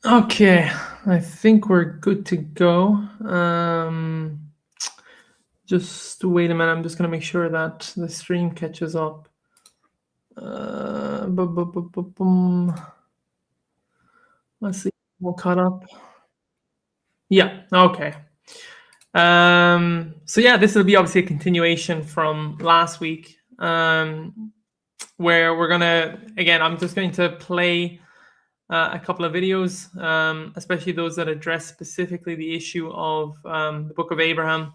Okay, I think we're good to go. Just wait a minute. I'm just gonna make sure that the stream catches up. Boom. Let's see. We'll caught up. Yeah. Okay. So yeah, this will be obviously a continuation from last week, where we're gonna again. I'm just going to play a couple of videos, especially those that address specifically the issue of the Book of Abraham,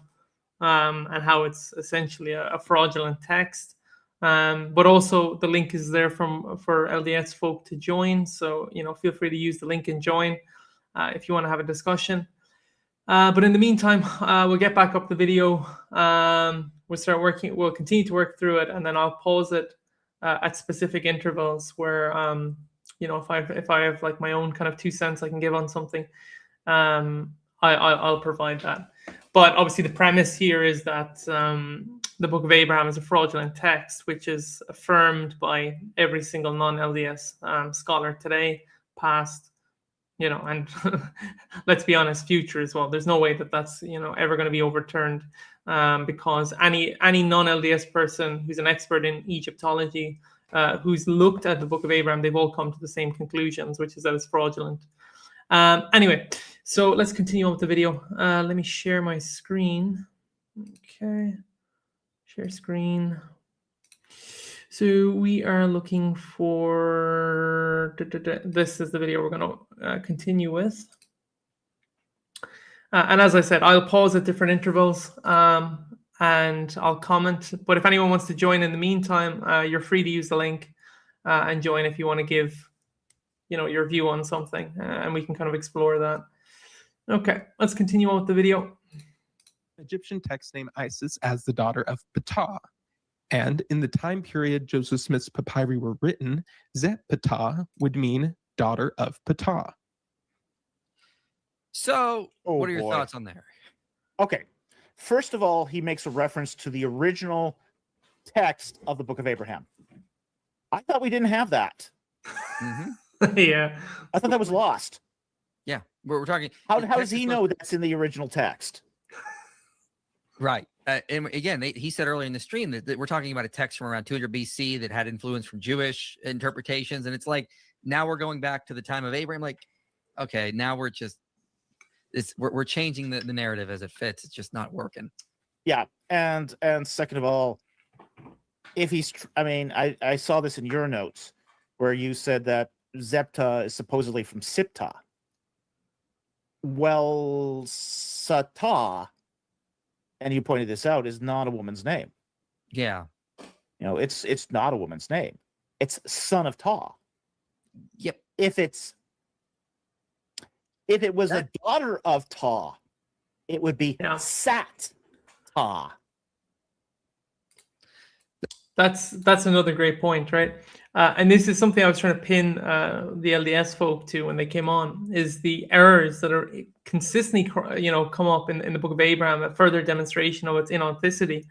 and how it's essentially a fraudulent text. But also the link is there for LDS folk to join. So feel free to use the link and join if you want to have a discussion. But in the meantime, we'll get back up the video. We'll start working. We'll continue to work through it, and then I'll pause it at specific intervals where if I have like my own kind of 2 cents I can give on something, I'll provide that. But obviously, the premise here is that the Book of Abraham is a fraudulent text, which is affirmed by every single non-LDS scholar today, past, and let's be honest, future as well. There's no way that that's ever going to be overturned, because any non-LDS person who's an expert in Egyptology, who's looked at the Book of Abraham, they've all come to the same conclusions, which is that it's fraudulent. Anyway, so let's continue on with the video. Let me share my screen. Okay, share screen. So we are looking for, this is the video we're going to continue with. And as I said, I'll pause at different intervals, and I'll comment. But if anyone wants to join in the meantime, you're free to use the link and join if you want to give your view on something, and we can kind of explore that. Okay, let's continue on with the video. Egyptian text named Isis as the daughter of Ptah. And in the time period Joseph Smith's papyri were written, Zet-Ptah would mean daughter of Ptah. So, what are your thoughts on there? Okay. First of all, he makes a reference to the original text of the Book of Abraham. I thought we didn't have that. Mm-hmm. Yeah. I thought that was lost. Yeah. We're talking. How does he know that's in the original text? Right. And again, he said earlier in the stream that we're talking about a text from around 200 BC that had influence from Jewish interpretations. And it's like, now we're going back to the time of Abraham. Like, okay, now we're just, we're changing the narrative as it fits. It's just not working. Yeah. And second of all, if he's, I saw this in your notes where you said that Zepta is supposedly from Siptah. Well, Satah, and you pointed this out, is not a woman's name. Yeah. It's not a woman's name. It's son of Tah. Yep. If it was a daughter of Tah, it would be Sat Tah. That's another great point, right? And this is something I was trying to pin the LDS folk to when they came on, is the errors that are consistently, come up in the Book of Abraham, a further demonstration of its inauthenticity.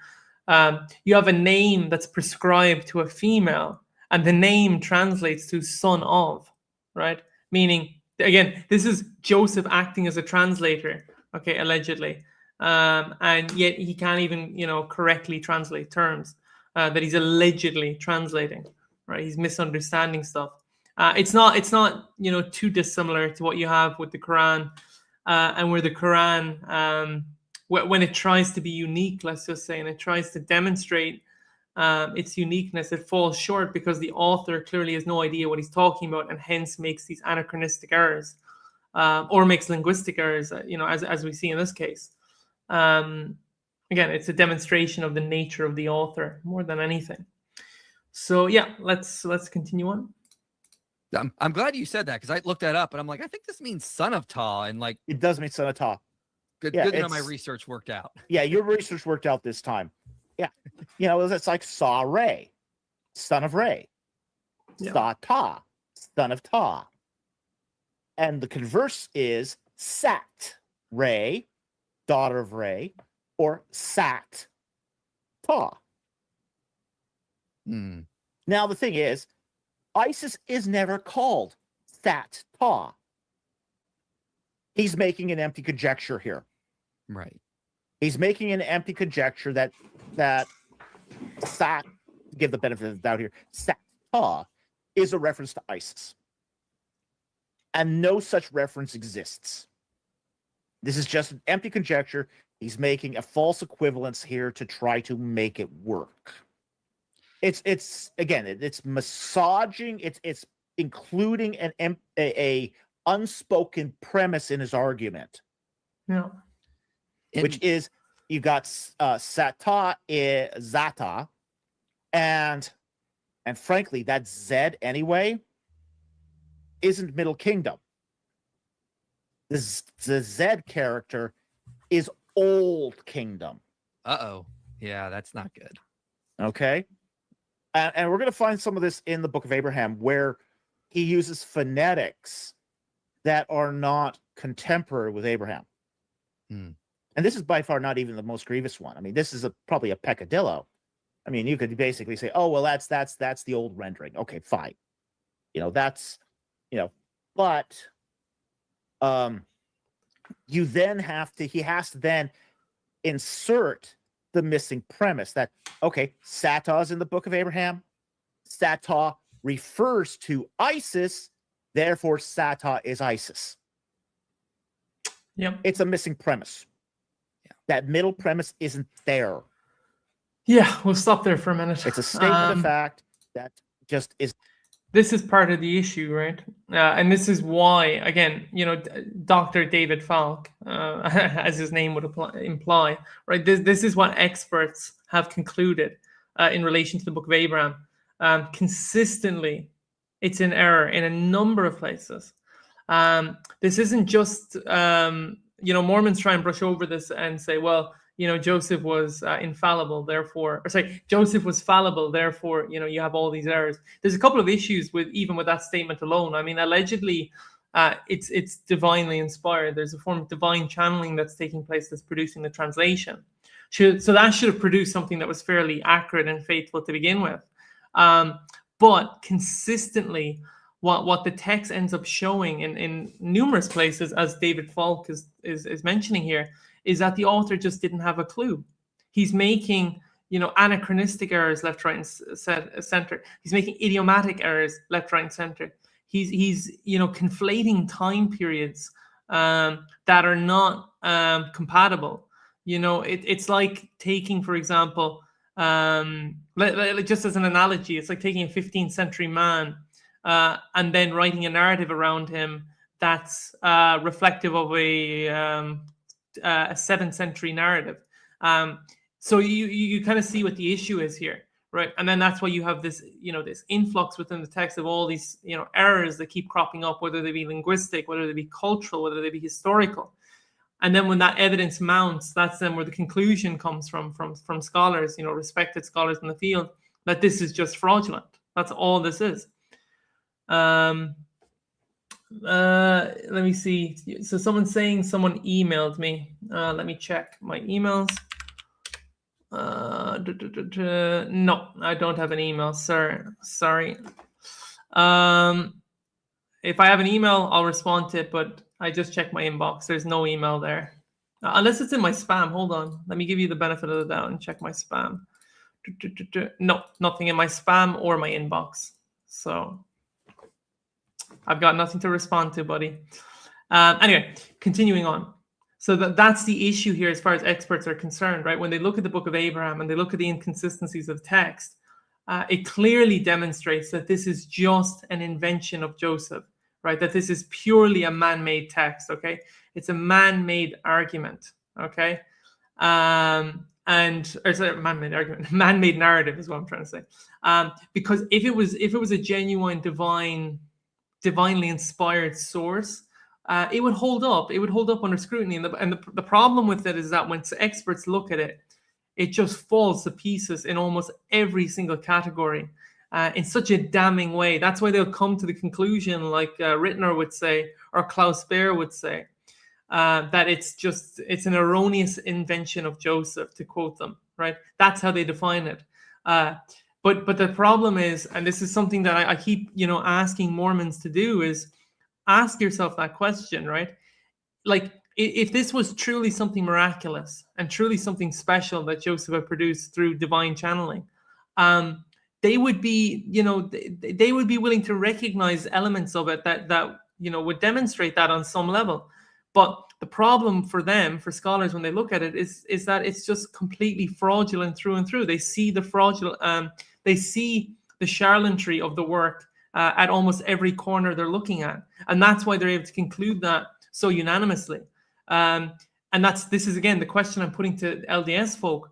You have a name that's prescribed to a female, and the name translates to son of, right? Meaning, again, this is Joseph acting as a translator, okay, allegedly. And yet he can't even, correctly translate terms that he's allegedly translating, right? He's misunderstanding stuff. It's not too dissimilar to what you have with the Quran, and where the Quran, when it tries to be unique, let's just say, and it tries to demonstrate its uniqueness, it falls short because the author clearly has no idea what he's talking about, and hence makes these anachronistic errors, or makes linguistic errors, as we see in this case. Again, it's a demonstration of the nature of the author more than anything. So yeah, let's continue on. I'm glad you said that, because I looked that up and I'm like, I think this means son of Tah, and like it does mean son of Tah. Good to know my research worked out. Yeah, your research worked out this time. Yeah, it's like Sa Ray, son of Ray, Sa Ta, son of Ta, and the converse is Sat Ray, daughter of Ray, or Sat Ta. Now, the thing is, Isis is never called Sat Ta. He's making an empty conjecture here. Right. He's making an empty conjecture that Sat, to give the benefit of the doubt here, Sat-Ta is a reference to Isis. And no such reference exists. This is just an empty conjecture. He's making a false equivalence here to try to make it work. It's massaging, it's including a unspoken premise in his argument. Yeah. Which is, you got Sata Zata, and frankly, that Z anyway isn't Middle Kingdom. The Z character is Old Kingdom. Yeah, that's not good. Okay, and we're going to find some of this in the Book of Abraham, where he uses phonetics that are not contemporary with Abraham. And this is by far not even the most grievous one. I mean, this is probably a peccadillo. I mean, you could basically say, "Oh, well, that's the old rendering." Okay, fine. But you then he has to then insert the missing premise that, okay, Sata is in the Book of Abraham. Sata refers to Isis, therefore Sata is Isis. Yep. It's a missing premise. That middle premise isn't there. Yeah, we'll stop there for a minute. It's a statement of fact that just is. This is part of the issue, right? And this is why, again, Dr. David Falk, as his name would imply, right? This is what experts have concluded in relation to the Book of Abraham. Consistently, it's in error in a number of places. This isn't just, Mormons try and brush over this and say, well, Joseph was infallible, therefore, Joseph was fallible, therefore, you have all these errors. There's a couple of issues with that statement alone. I mean, allegedly, it's divinely inspired. There's a form of divine channeling that's taking place that's producing the translation. So that should have produced something that was fairly accurate and faithful to begin with. But consistently, what the text ends up showing in numerous places, as David Falk is mentioning here, is that the author just didn't have a clue. He's making, anachronistic errors left, right, and center. He's making idiomatic errors left, right, and center. He's conflating time periods that are not compatible. It's like taking, for example, just as an analogy, it's like taking a 15th century man and then writing a narrative around him that's reflective of a 7th century narrative. So you kind of see what the issue is here, right? And then that's why you have this, this influx within the text of all these, errors that keep cropping up, whether they be linguistic, whether they be cultural, whether they be historical. And then when that evidence mounts, that's then where the conclusion comes from scholars, respected scholars in the field, that this is just fraudulent. That's all this is. Let me see. So someone's saying someone emailed me. Let me check my emails. No, I don't have an email, sir. Sorry. If I have an email, I'll respond to it, but I just checked my inbox. There's no email there. Unless it's in my spam. Hold on. Let me give you the benefit of the doubt and check my spam. No, nothing in my spam or my inbox. So I've got nothing to respond to, buddy. Anyway, continuing on. So that's the issue here as far as experts are concerned, right? When they look at the Book of Abraham and they look at the inconsistencies of text, it clearly demonstrates that this is just an invention of Joseph, right? That this is purely a man-made text, okay? It's a man-made argument, okay? Man-made argument, man-made narrative is what I'm trying to say. Because if it was a genuine divinely inspired source, it would hold up. It would hold up under scrutiny. And the problem with it is that when experts look at it, it just falls to pieces in almost every single category in such a damning way. That's why they'll come to the conclusion, like Rittner would say, or Klaus Baer would say, that it's an erroneous invention of Joseph, to quote them, right? That's how they define it. But the problem is, and this is something that I keep, asking Mormons to do, is ask yourself that question, right? like if this was truly something miraculous and truly something special that Joseph had produced through divine channeling, they would be, they would be willing to recognize elements of it that would demonstrate that on some level. But the problem for them, for scholars, when they look at it, is that it's just completely fraudulent through and through. They see the fraudulent, they see the charlatanry of the work at almost every corner they're looking at, and that's why they're able to conclude that so unanimously. And this is again the question I'm putting to LDS folk.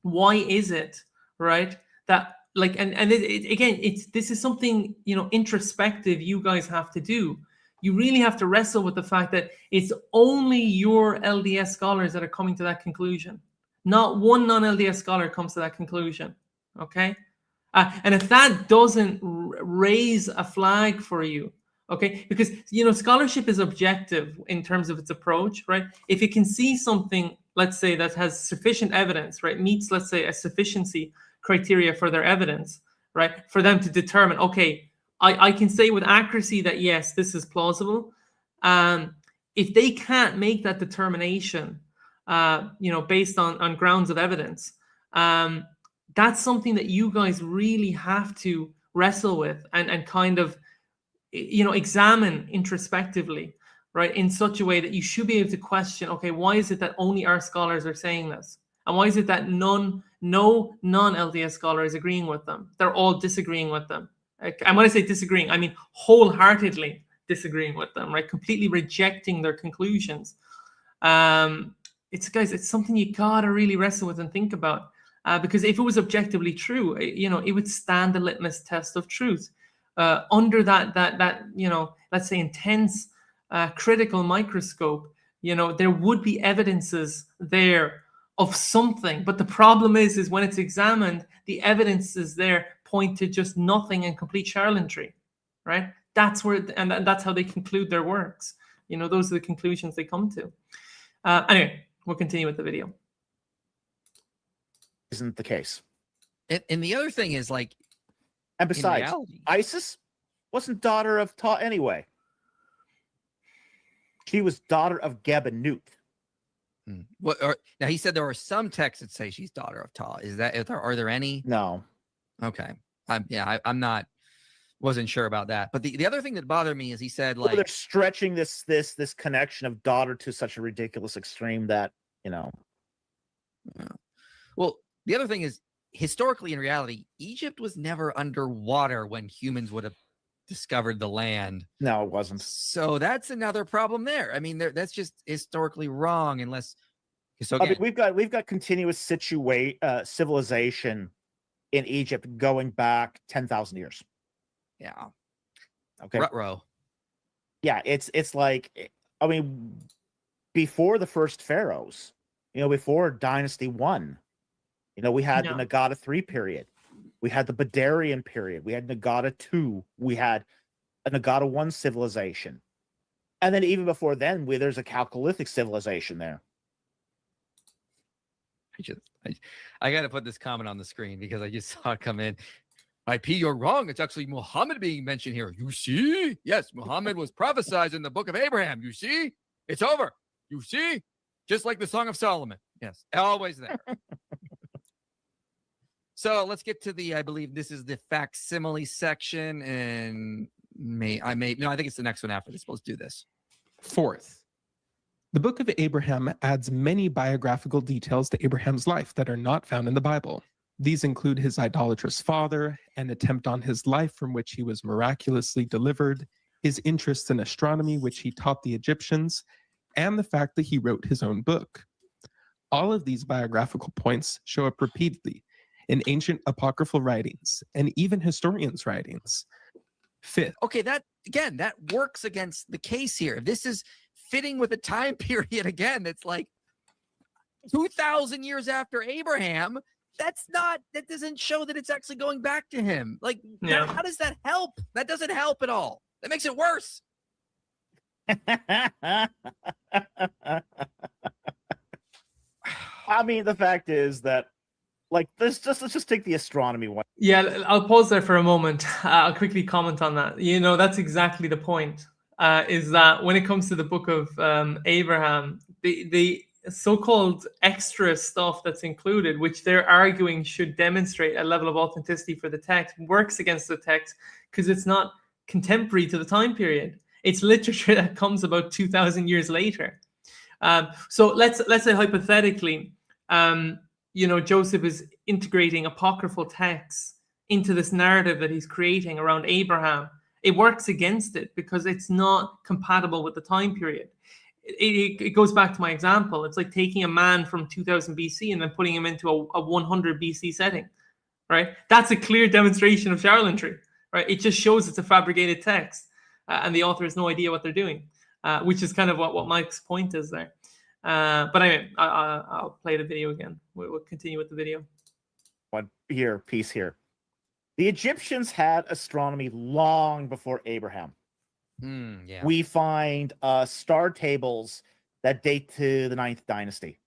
Why is it, right, that like, and again, this is something, introspective you guys have to do. You really have to wrestle with the fact that it's only your LDS scholars that are coming to that conclusion. Not one non-LDS scholar comes to that conclusion, okay? And if that doesn't raise a flag for you, okay, because, scholarship is objective in terms of its approach, right? If you can see something, let's say, that has sufficient evidence, right, meets, let's say, a sufficiency criteria for their evidence, right, for them to determine, okay, I can say with accuracy that, yes, this is plausible. If they can't make that determination, based on grounds of evidence, that's something that you guys really have to wrestle with and kind of, examine introspectively, right, in such a way that you should be able to question, okay, why is it that only our scholars are saying this? And why is it that no non-LDS scholar is agreeing with them? They're all disagreeing with them. And when I say disagreeing, I mean wholeheartedly disagreeing with them, right? Completely rejecting their conclusions. It's something you gotta really wrestle with and think about, because if it was objectively true, it would stand the litmus test of truth. Under that let's say intense critical microscope, there would be evidences there of something. But the problem is when it's examined, the evidences there point to just nothing and complete charlatanry, right? That's where, and that's how they conclude their works. Those are the conclusions they come to. Anyway, we'll continue with the video. Isn't the case. And the other thing is, like, and besides, Isis wasn't daughter of Ta anyway. She was daughter of Geb and Nut. Now he said there are some texts that say she's daughter of Ta. Are there any? No. Okay. I'm not. Wasn't sure about that. But the other thing that bothered me is he said, like, they're stretching this connection of daughter to such a ridiculous extreme that Well, the other thing is, historically, in reality, Egypt was never underwater when humans would have discovered the land. No, it wasn't. So that's another problem there. I mean, that's just historically wrong, unless. So again, we've got continuous civilization in Egypt going back 10,000 years. Yeah. Okay. Ruh-roh. Yeah, it's like, I mean, before the first pharaohs, before Dynasty 1, we had the Nagata 3 period. We had the Badarian period. We had Nagata 2. We had a Nagata 1 civilization. And then even before then, there's a Chalcolithic civilization there. I got to put this comment on the screen because I just saw it come in. IP, you're wrong. It's actually Muhammad being mentioned here. You see? Yes, Muhammad was prophesied in the Book of Abraham. You see? It's over. You see? Just like the Song of Solomon. Yes, always there. So let's get to I believe this is the facsimile section, and I think it's the next one after this. Let's do this. Fourth, the Book of Abraham adds many biographical details to Abraham's life that are not found in the Bible. These include his idolatrous father, an attempt on his life from which he was miraculously delivered, his interest in astronomy, which he taught the Egyptians, and the fact that he wrote his own book. All of these biographical points show up repeatedly in ancient apocryphal writings and even historians' writings. Fifth. Okay, that works against the case here. This is fitting with a time period again. It's like 2,000 years after Abraham. That doesn't show that it's actually going back to him. Like, how does that help? That doesn't help at all. That makes it worse. I mean, the fact is that, like, let's just take the astronomy one. Yeah, I'll pause there for a moment. I'll quickly comment on that. That's exactly the point. is that when it comes to the book of Abraham, the so-called extra stuff that's included, which they're arguing should demonstrate a level of authenticity for the text, works against the text because it's not contemporary to the time period. It's literature that comes about 2,000 years later. So let's say hypothetically, Joseph is integrating apocryphal texts into this narrative that he's creating around Abraham. It works against it because it's not compatible with the time period. It goes back to my example. It's like taking a man from 2000 BC and then putting him into a 100 BC setting, right? That's a clear demonstration of charlatanry, right? It just shows it's a fabricated text, and the author has no idea what they're doing, which is kind of what Mike's point is there. But anyway, I'll play the video again. We'll continue with the video. One piece here. The Egyptians had astronomy long before Abraham. Yeah. We find star tables that date to the 9th dynasty.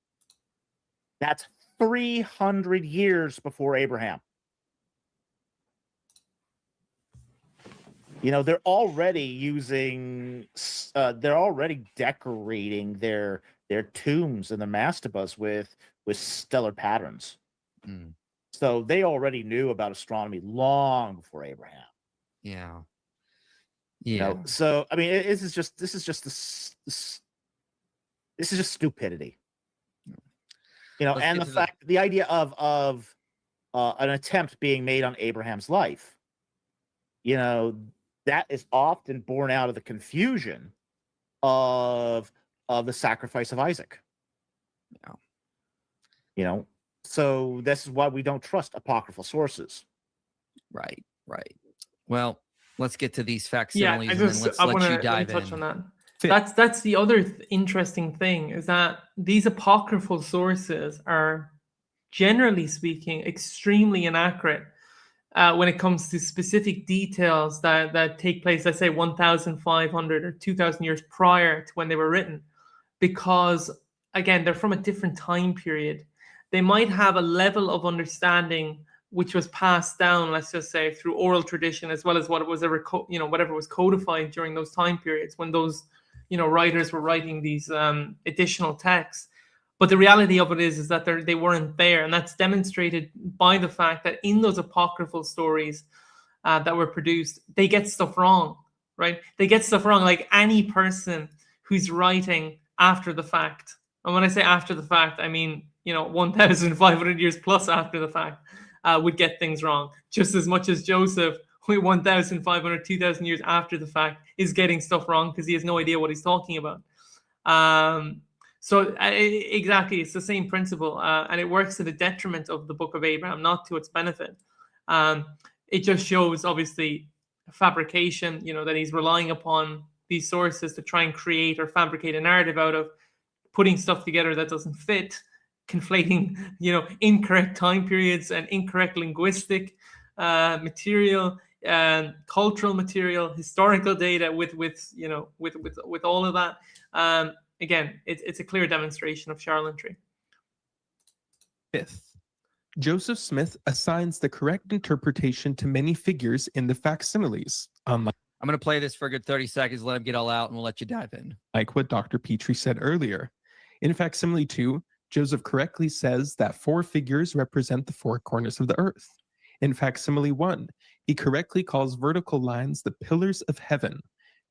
That's 300 years before Abraham. They're already using, they're already decorating their tombs and their mastabas with stellar patterns. So they already knew about astronomy long before Abraham. Yeah. So I mean, this is just stupidity. And the idea of an attempt being made on Abraham's life. That is often born out of the confusion of the sacrifice of Isaac. So this is why we don't trust apocryphal sources. Right. Well, let's get to these facsimiles and then let's let you dive touch in. on that. That's the other interesting thing, is that these apocryphal sources are, generally speaking, extremely inaccurate when it comes to specific details that take place, let's say 1,500 or 2,000 years prior to when they were written, because again, they're from a different time period. They might have a level of understanding which was passed down, let's just say, through oral tradition, as well as what it was whatever was codified during those time periods when those writers were writing these additional texts. But the reality of it is that they weren't there, and that's demonstrated by the fact that in those apocryphal stories that were produced, they get stuff wrong, right? They get stuff wrong, like any person who's writing after the fact. And when I say after the fact, I mean 1,500 years plus after the fact would get things wrong, just as much as Joseph, 1,500, 2,000 years after the fact, is getting stuff wrong because he has no idea what he's talking about. So exactly, it's the same principle, and it works to the detriment of the Book of Abraham, not to its benefit. It just shows, obviously, fabrication, that he's relying upon these sources to try and create or fabricate a narrative out of, putting stuff together that doesn't fit, conflating, incorrect time periods and incorrect linguistic material and cultural material, historical data with all of that. Again, it's a clear demonstration of charlatanry. Fifth, Joseph Smith assigns the correct interpretation to many figures in the facsimiles. I'm going to play this for a good 30 seconds, let him get all out, and we'll let you dive in. Like what Dr. Petrie said earlier. In facsimile 2, Joseph correctly says that 4 figures represent the 4 corners of the earth. In facsimile 1, he correctly calls vertical lines the pillars of heaven,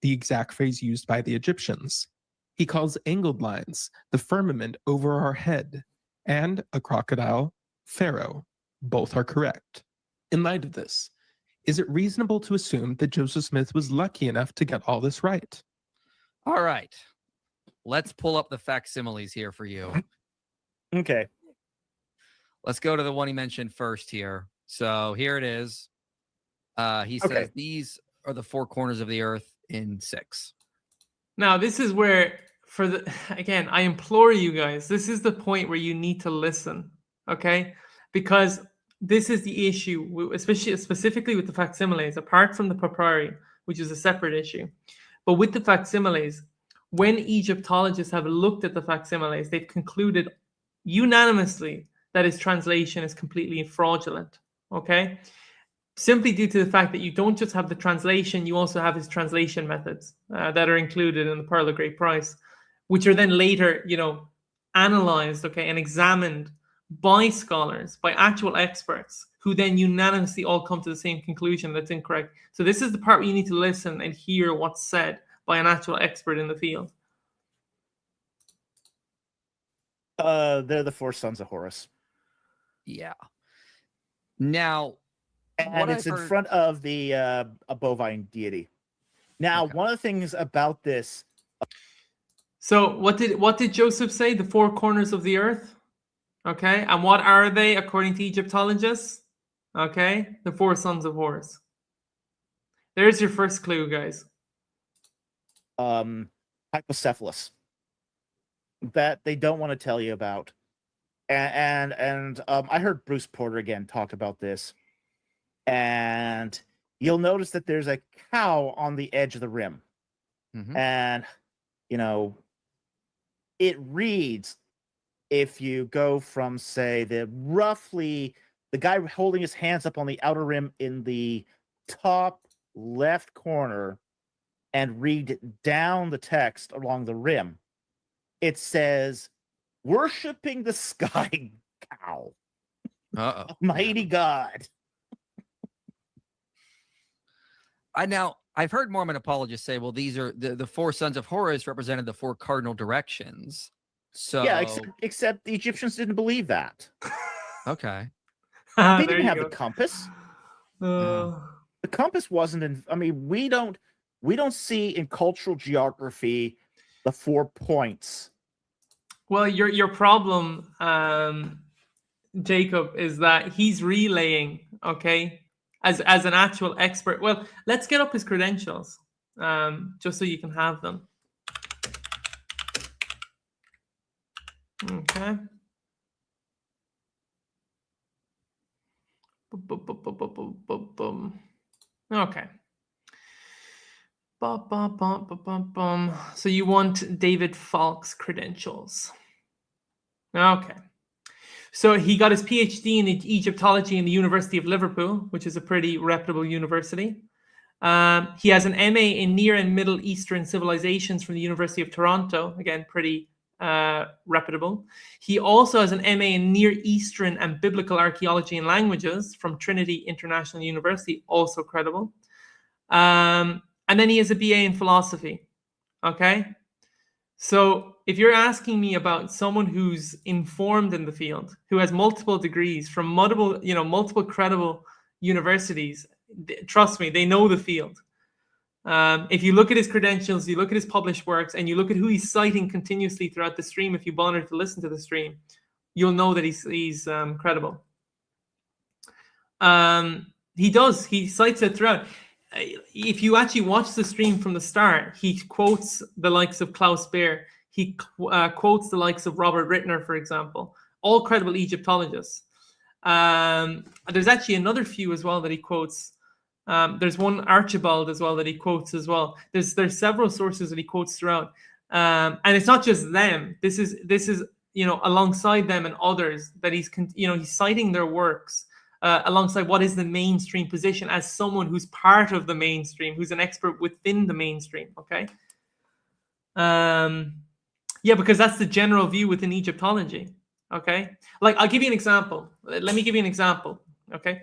the exact phrase used by the Egyptians. He calls angled lines the firmament over our head, and a crocodile, Pharaoh. Both are correct. In light of this, is it reasonable to assume that Joseph Smith was lucky enough to get all this right? All right. Let's pull up the facsimiles here for you. Okay. Let's go to the one he mentioned first here. So here it is. He says these are the 4 corners of the earth in 6. Now, this is where, again, I implore you guys, this is the point where you need to listen, okay? Because this is the issue, especially specifically with the facsimiles, apart from the papyri, which is a separate issue. But with the facsimiles, when Egyptologists have looked at the facsimiles, they've concluded unanimously that his translation is completely fraudulent, okay? simply due to the fact that you don't just have the translation, you also have his translation methods that are included in the Pearl of Great Price, which are then later, analyzed, and examined by scholars, by actual experts, who then unanimously all come to the same conclusion that's incorrect. So this is the part where you need to listen and hear what's said by an actual expert in the field. They're the four sons of Horus. Yeah. Now, And it's in front of the a bovine deity. Now, one of the things about this. So what did Joseph say? The four corners of the earth. Okay, and what are they according to Egyptologists? Okay, the four sons of Horus. There's your first clue, guys. Hypocephalus. That they don't want to tell you about. And I heard Bruce Porter again talk about this. And you'll notice that there's a cow on the edge of the rim. Mm-hmm. And, it reads, if you go from, say, the guy holding his hands up on the outer rim in the top left corner and read down the text along the rim, it says, "Worshipping the sky cow." Mighty God. I've heard Mormon apologists say, well, these are the four sons of Horus represented the four cardinal directions. So yeah, except the Egyptians didn't believe that. Okay. They didn't have the compass. Uh, The compass wasn't in. I mean, we don't see in cultural geography the 4 points. Well, your problem, Jacob, is that he's relaying, as an actual expert. Well, let's get up his credentials, just so you can have them. Okay. Okay. So you want David Falk's credentials. Okay. So he got his PhD in Egyptology in the University of Liverpool, which is a pretty reputable university. He has an MA in Near and Middle Eastern Civilizations from the University of Toronto, again, pretty reputable. He also has an MA in Near Eastern and Biblical Archaeology and Languages from Trinity International University, also credible. And then he has a BA in philosophy. Okay. So if you're asking me about someone who's informed in the field, who has multiple degrees from multiple credible universities, trust me, they know the field. If you look at his credentials, you look at his published works, and you look at who he's citing continuously throughout the stream, if you bother to listen to the stream, you'll know that he's credible. He cites it throughout. If you actually watch the stream from the start, he quotes the likes of Klaus Beer. He quotes the likes of Robert Rittner, for example, all credible Egyptologists. There's actually another few as well that he quotes. There's one Archibald as well that he quotes as well. There's several sources that he quotes throughout, and it's not just them. This is alongside them and others that he's citing their works. Alongside what is the mainstream position as someone who's part of the mainstream, who's an expert within the mainstream, okay? Because that's the general view within Egyptology, okay? Like, I'll give you an example. Let me give you an example, okay?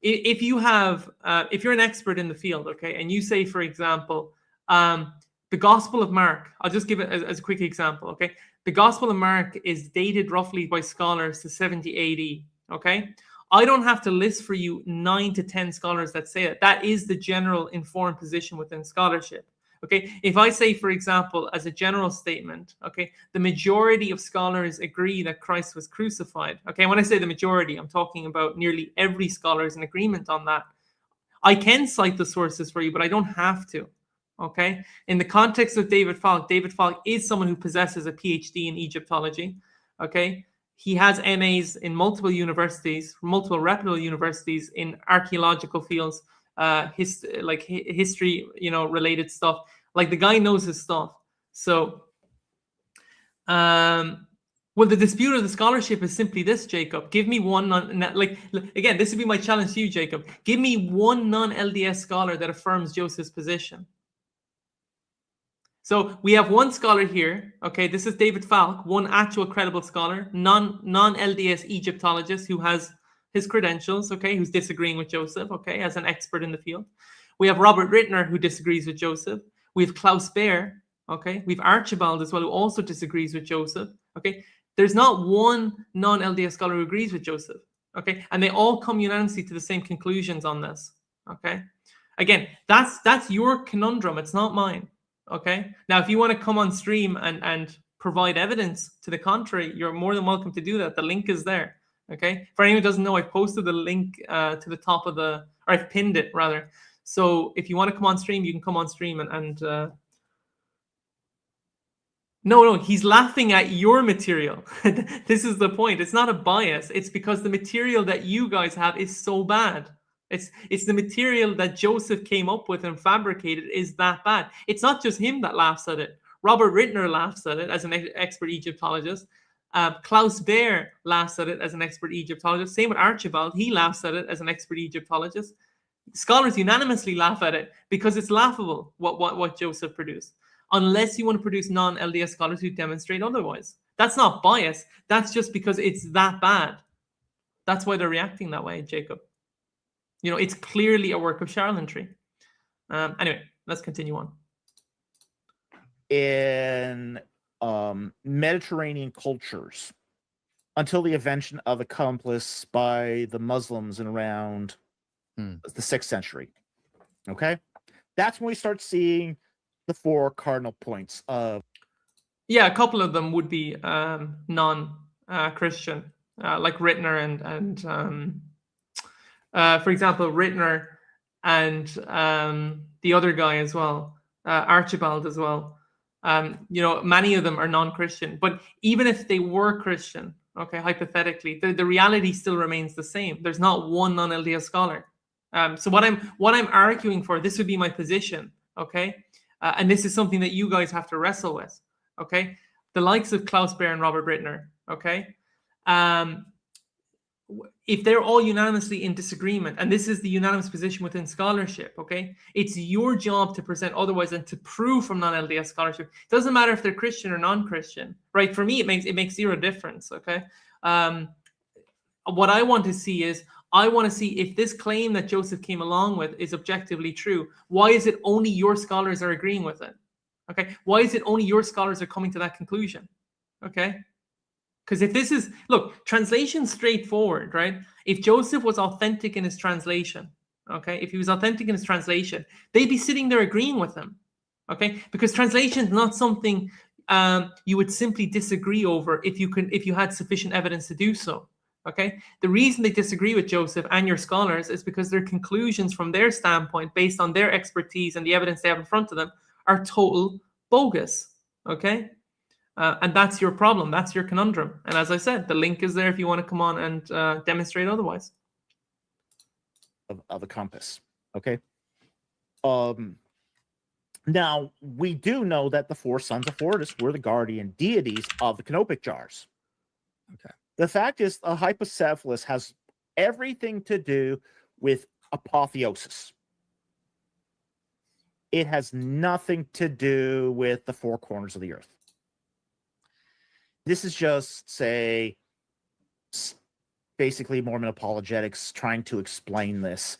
If you're an expert in the field, okay, and you say, for example, the Gospel of Mark, I'll just give it as a quick example, okay? The Gospel of Mark is dated roughly by scholars to 70 AD, okay? I don't have to list for you 9 to 10 scholars that say it. That is the general informed position within scholarship. Okay. If I say, for example, as a general statement, okay, the majority of scholars agree that Christ was crucified. Okay. When I say the majority, I'm talking about nearly every scholar is in agreement on that. I can cite the sources for you, but I don't have to. Okay. In the context of David Falk is someone who possesses a PhD in Egyptology. Okay. He has MAs in multiple universities, multiple reputable universities in archaeological fields, history, related stuff. Like, the guy knows his stuff. So, Well, the dispute of the scholarship is simply this, Jacob. Give me one again, this would be my challenge to you, Jacob. Give me one non-LDS scholar that affirms Joseph's position. So we have one scholar here. Okay, this is David Falk, one actual credible scholar, non-LDS Egyptologist who has his credentials. Okay, who's disagreeing with Joseph. Okay, as an expert in the field. We have Robert Rittner, who disagrees with Joseph. We have Klaus Baer. Okay, we have Archibald as well, who also disagrees with Joseph. Okay, there's not one non-LDS scholar who agrees with Joseph. Okay, and they all come unanimously to the same conclusions on this. Okay, again, that's your conundrum. It's not mine. Okay, now if you want to come on stream and provide evidence to the contrary, you're more than welcome to do that. The link is there. Okay, for anyone who doesn't know, I've posted the link to the top of or I've pinned it rather. So if you want to come on stream, you can come on stream and no, he's laughing at your material. This is the point. It's not a bias. It's because the material that you guys have is so bad. It's the material that Joseph came up with and fabricated is that bad. It's not just him that laughs at it. Robert Rittner laughs at it as an expert Egyptologist. Klaus Baer laughs at it as an expert Egyptologist. Same with Archibald. He laughs at it as an expert Egyptologist. Scholars unanimously laugh at it because it's laughable what Joseph produced. Unless you want to produce non-LDS scholars who demonstrate otherwise. That's not bias. That's just because it's that bad. That's why they're reacting that way, Jacob. You know, it's clearly a work of charlatanry. Anyway, let's continue on. In Mediterranean cultures, until the invention of accomplice by the Muslims in around the 6th century. Okay? That's when we start seeing the 4 cardinal points of... Yeah, a couple of them would be non-Christian, like Rittner and for example, Rittner and the other guy as well, Archibald as well. You know, many of them are non-Christian, but even if they were Christian, okay, hypothetically, the reality still remains the same. There's not one non-LDS scholar. So what I'm arguing for, this would be my position, okay, and this is something that you guys have to wrestle with, okay. The likes of Klaus Baer and Robert Rittner, okay. If they're all unanimously in disagreement, and this is the unanimous position within scholarship, okay, it's your job to present otherwise and to prove from non-LDS scholarship. It doesn't matter if they're Christian or non-Christian, right? For me, it makes zero difference, okay? What I want to see is, I want to see if this claim that Joseph came along with is objectively true. Why is it only your scholars are agreeing with it? Okay, why is it only your scholars are coming to that conclusion? Okay. Because if this is, look, translation's straightforward, right? If Joseph was authentic in his translation, okay, if he was authentic in his translation, they'd be sitting there agreeing with him, okay? Because translation is not something you would simply disagree over if you had sufficient evidence to do so, okay? The reason they disagree with Joseph and your scholars is because their conclusions from their standpoint, based on their expertise and the evidence they have in front of them, are total bogus, okay? And that's your problem. That's your conundrum. And as I said, the link is there if you want to come on and demonstrate otherwise. Of a compass. Okay. Now, we do know that the 4 sons of Horus were the guardian deities of the canopic jars. Okay. The fact is, the hypocephalus has everything to do with apotheosis. It has nothing to do with the 4 corners of the earth. This is just, say, basically Mormon apologetics trying to explain this.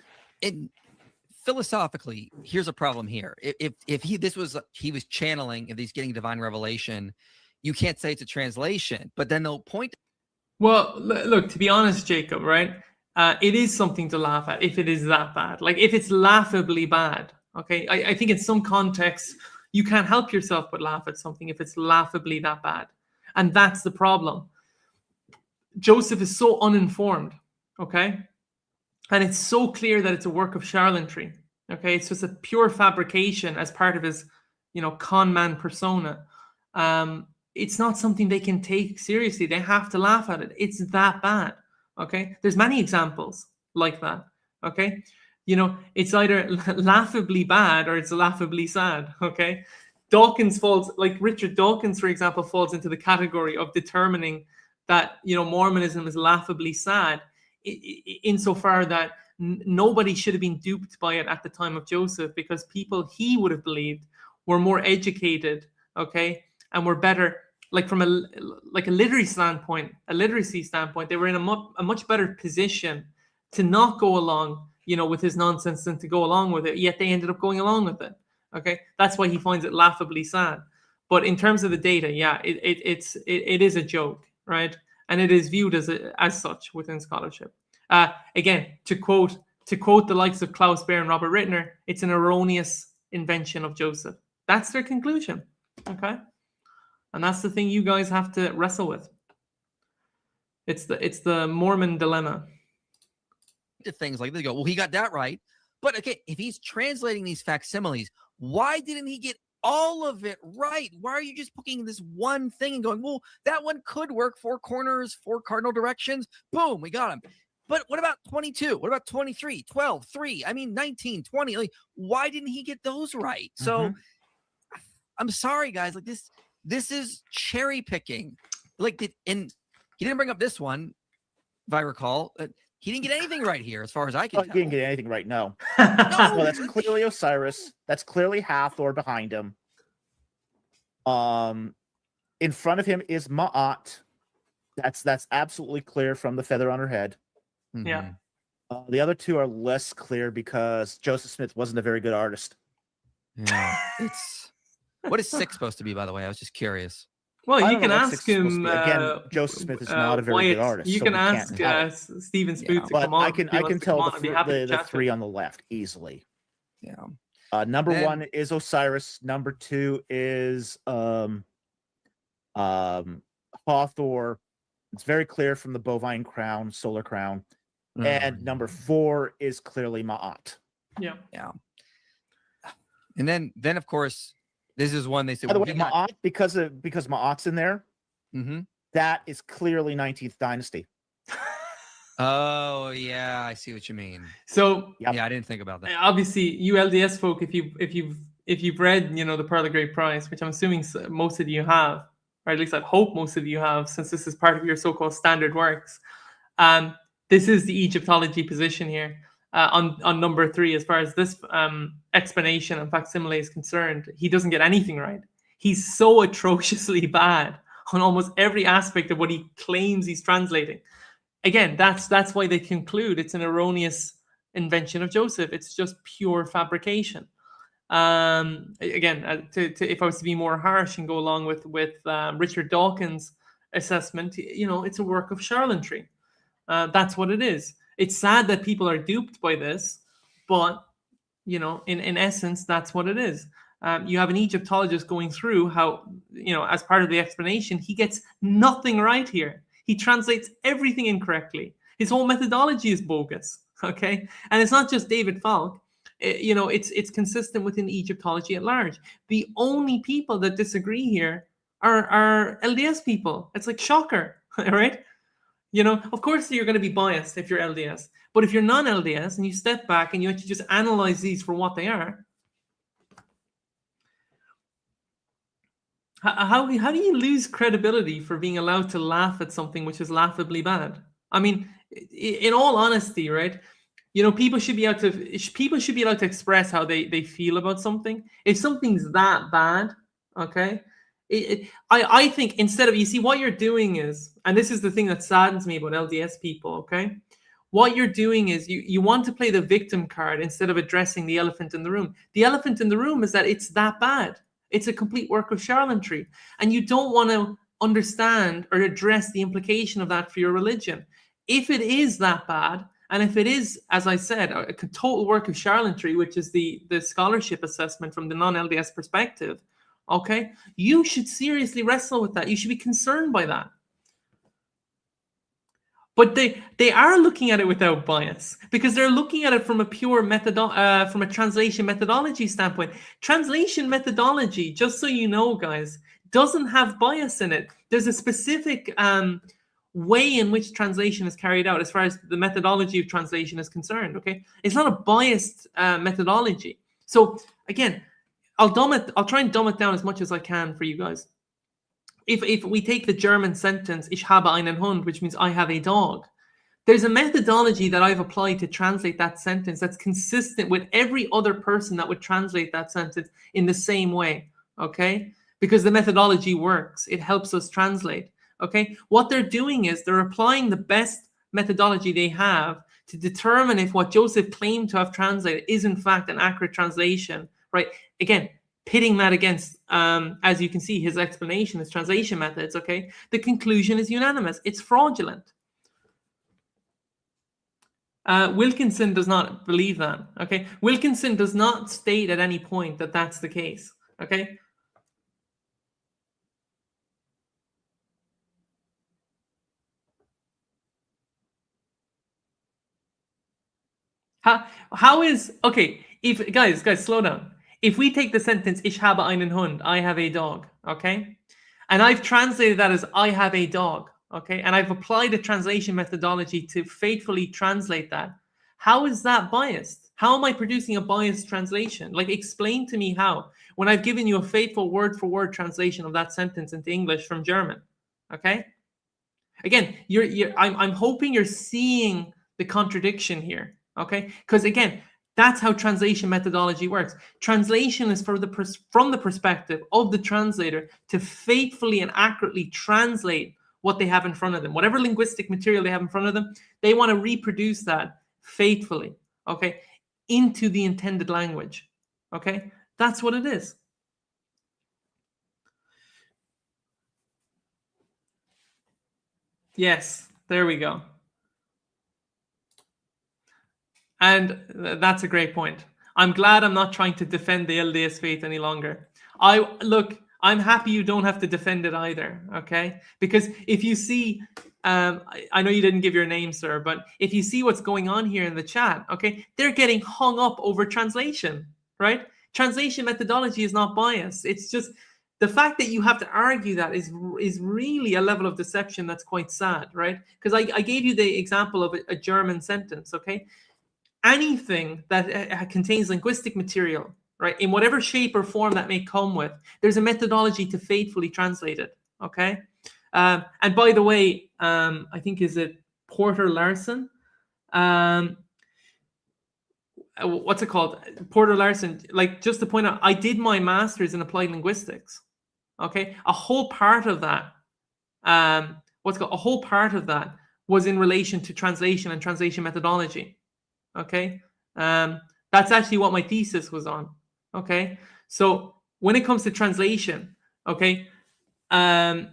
Philosophically, here's a problem here. If he was channeling, if he's getting divine revelation, you can't say it's a translation, but then they'll point. Well, look, to be honest, Jacob, right? It is something to laugh at if it is that bad. Like if it's laughably bad, okay? I think in some contexts, you can't help yourself but laugh at something if it's laughably that bad. And that's the problem. Joseph is so uninformed, okay? And it's so clear that it's a work of charlatanry, okay? It's just a pure fabrication as part of his, con man persona. It's not something they can take seriously. They have to laugh at it. It's that bad, okay? There's many examples like that, okay? It's either laughably bad or it's laughably sad, okay? Dawkins falls, like Richard Dawkins, for example, falls into the category of determining that, Mormonism is laughably sad, insofar that nobody should have been duped by it at the time of Joseph, because people he would have believed were more educated, okay, and were better, like from a literacy standpoint, they were in a much better position to not go along, with his nonsense than to go along with it. Yet they ended up going along with it. Okay, that's why he finds it laughably sad. But in terms of the data, yeah, it is a joke, right? And it is viewed as such within scholarship. Again, to quote the likes of Klaus Baer and Robert Rittner, it's an erroneous invention of Joseph. That's their conclusion. Okay, and that's the thing you guys have to wrestle with. It's the Mormon dilemma. To things like they go, well, he got that right. But okay, if he's translating these facsimiles, why didn't he get all of it right? Why are you just picking this one thing and going, well, that one could work, 4 corners, 4 cardinal directions. Boom, we got him. But what about 22? What about 23, 12, 3? 19, 20. Like, why didn't he get those right? So I'm sorry, guys. Like this is cherry picking. And he didn't bring up this one, if I recall. He didn't get anything right here, as far as I can tell. He didn't get anything right, no. No, that's clearly Osiris. That's clearly Hathor behind him. In front of him is Ma'at. That's absolutely clear from the feather on her head. Yeah. The other two are less clear because Joseph Smith wasn't a very good artist. Yeah. What is 6 supposed to be, by the way? I was just curious. Well, you can ask him. Again, Joseph Smith is not a very good artist. You can ask Stephen Spoot to come on. I can tell the 3 on the left easily. Yeah. Number 1 is Osiris. Number 2 is Hathor. It's very clear from the bovine crown, solar crown. And number 4 is clearly Ma'at. Yeah. And then of course, this is one they said. By the way, Ma'at, because Ma'at's in there, that is clearly 19th dynasty. Oh yeah, I see what you mean. So yeah, I didn't think about that. Obviously, you LDS folk, if you've read, the Pearl of the Great Price, which I'm assuming most of you have, or at least I hope most of you have, since this is part of your so-called standard works. This is the Egyptology position here on number 3, as far as this explanation and facsimile is concerned. He doesn't get anything right. He's so atrociously bad on almost every aspect of what he claims he's translating. Again, that's why they conclude it's an erroneous invention of Joseph. It's just pure fabrication. Again, if I was to be more harsh and go along with Richard Dawkins' assessment, it's a work of charlatanry. That's what it is. It's sad that people are duped by this, but in essence, that's what it is. You have an Egyptologist going through how, as part of the explanation, he gets nothing right here. He translates everything incorrectly. His whole methodology is bogus. Okay, and it's not just David Falk. It's consistent within Egyptology at large. The only people that disagree here are LDS people. It's like shocker, right? Of course you're going to be biased if you're LDS, but if you're non-LDS and you step back and you actually just analyze these for what they are, how do you lose credibility for being allowed to laugh at something which is laughably bad? I mean, in all honesty, right? People should be allowed to express how they feel about something. If something's that bad, okay. I think instead of, you see, what you're doing is, and this is the thing that saddens me about LDS people, okay? What you're doing is you want to play the victim card instead of addressing the elephant in the room. The elephant in the room is that it's that bad. It's a complete work of charlatanry. And you don't want to understand or address the implication of that for your religion. If it is that bad, and if it is, as I said, a total work of charlatanry, which is the scholarship assessment from the non-LDS perspective, okay, you should seriously wrestle with that. You should be concerned by that. But they are looking at it without bias, because they're looking at it from a pure from a translation methodology standpoint. Translation methodology, just so you know, guys, doesn't have bias in it. There's a specific way in which translation is carried out as far as the methodology of translation is concerned. Okay, it's not a biased methodology. So again, I'll try and dumb it down as much as I can for you guys. If we take the German sentence, ich habe einen Hund, which means I have a dog, there's a methodology that I've applied to translate that sentence that's consistent with every other person that would translate that sentence in the same way, okay? Because the methodology works. It helps us translate, okay? What they're doing is they're applying the best methodology they have to determine if what Joseph claimed to have translated is in fact an accurate translation, right? Again, pitting that against, as you can see, his explanation, his translation methods, okay? The conclusion is unanimous. It's fraudulent. Wilkinson does not believe that, okay? Wilkinson does not state at any point that that's the case, okay? How is, okay, if, guys, slow down. If we take the sentence, ich habe einen Hund, I have a dog, okay? And I've translated that as I have a dog, okay? And I've applied a translation methodology to faithfully translate that. How is that biased? How am I producing a biased translation? Like, explain to me how, when I've given you a faithful word-for-word translation of that sentence into English from German, okay? Again, I'm hoping you're seeing the contradiction here, okay? Because again, that's how translation methodology works. Translation is from the perspective of the translator to faithfully and accurately translate what they have in front of them. Whatever linguistic material they have in front of them, they want to reproduce that faithfully, okay, into the intended language, okay? That's what it is. Yes, there we go. And that's a great point. I'm glad I'm not trying to defend the LDS faith any longer. I'm happy you don't have to defend it either, okay? Because if you see, I know you didn't give your name, sir, but if you see what's going on here in the chat, okay, they're getting hung up over translation, right? Translation methodology is not biased. It's just the fact that you have to argue that is really a level of deception that's quite sad, right? Because I gave you the example of a German sentence, okay? Anything that contains linguistic material, right, in whatever shape or form that may come with, there's a methodology to faithfully translate it, okay? And by the way, I think, is it Porter Larson? What's it called? Porter Larson, like, just to point out, I did my master's in applied linguistics, okay? A whole part of that, a whole part of that was in relation to translation and translation methodology. Okay, that's actually what my thesis was on. Okay, so when it comes to translation, okay, as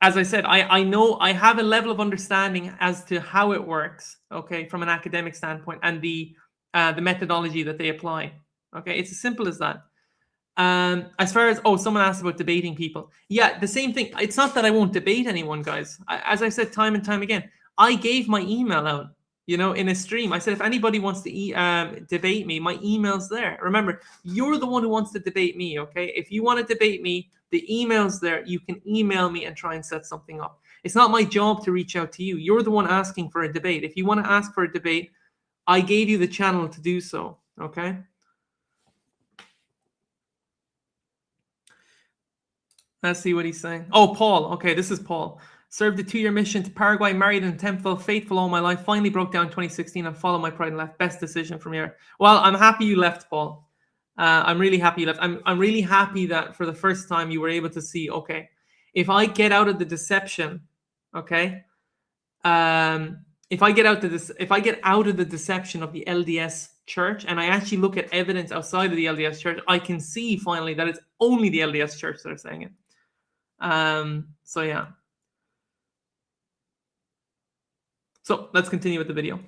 I said, I know I have a level of understanding as to how it works, okay, from an academic standpoint, and the methodology that they apply. Okay, it's as simple as that. As far as, someone asked about debating people. Yeah, the same thing. It's not that I won't debate anyone, guys. As I said time and time again, I gave my email out, you know, in a stream. I said, if anybody wants to debate me, my email's there. Remember, you're the one who wants to debate me, okay? If you want to debate me, the email's there. You can email me and try and set something up. It's not my job to reach out to you. You're the one asking for a debate. If you want to ask for a debate, I gave you the channel to do so, okay? Let's see what he's saying. Oh, Paul. Okay, this is Paul. Served a 2-year mission to Paraguay, married in Temple, faithful all my life. Finally broke down in 2016 and followed my pride and left. Best decision from here. Well, I'm happy you left, Paul. I'm really happy you left. I'm really happy that for the first time you were able to see, okay, if I get out of the deception, okay, if I get out of the deception of the LDS church and I actually look at evidence outside of the LDS church, I can see finally that it's only the LDS church that are saying it. So yeah. So let's continue with the video.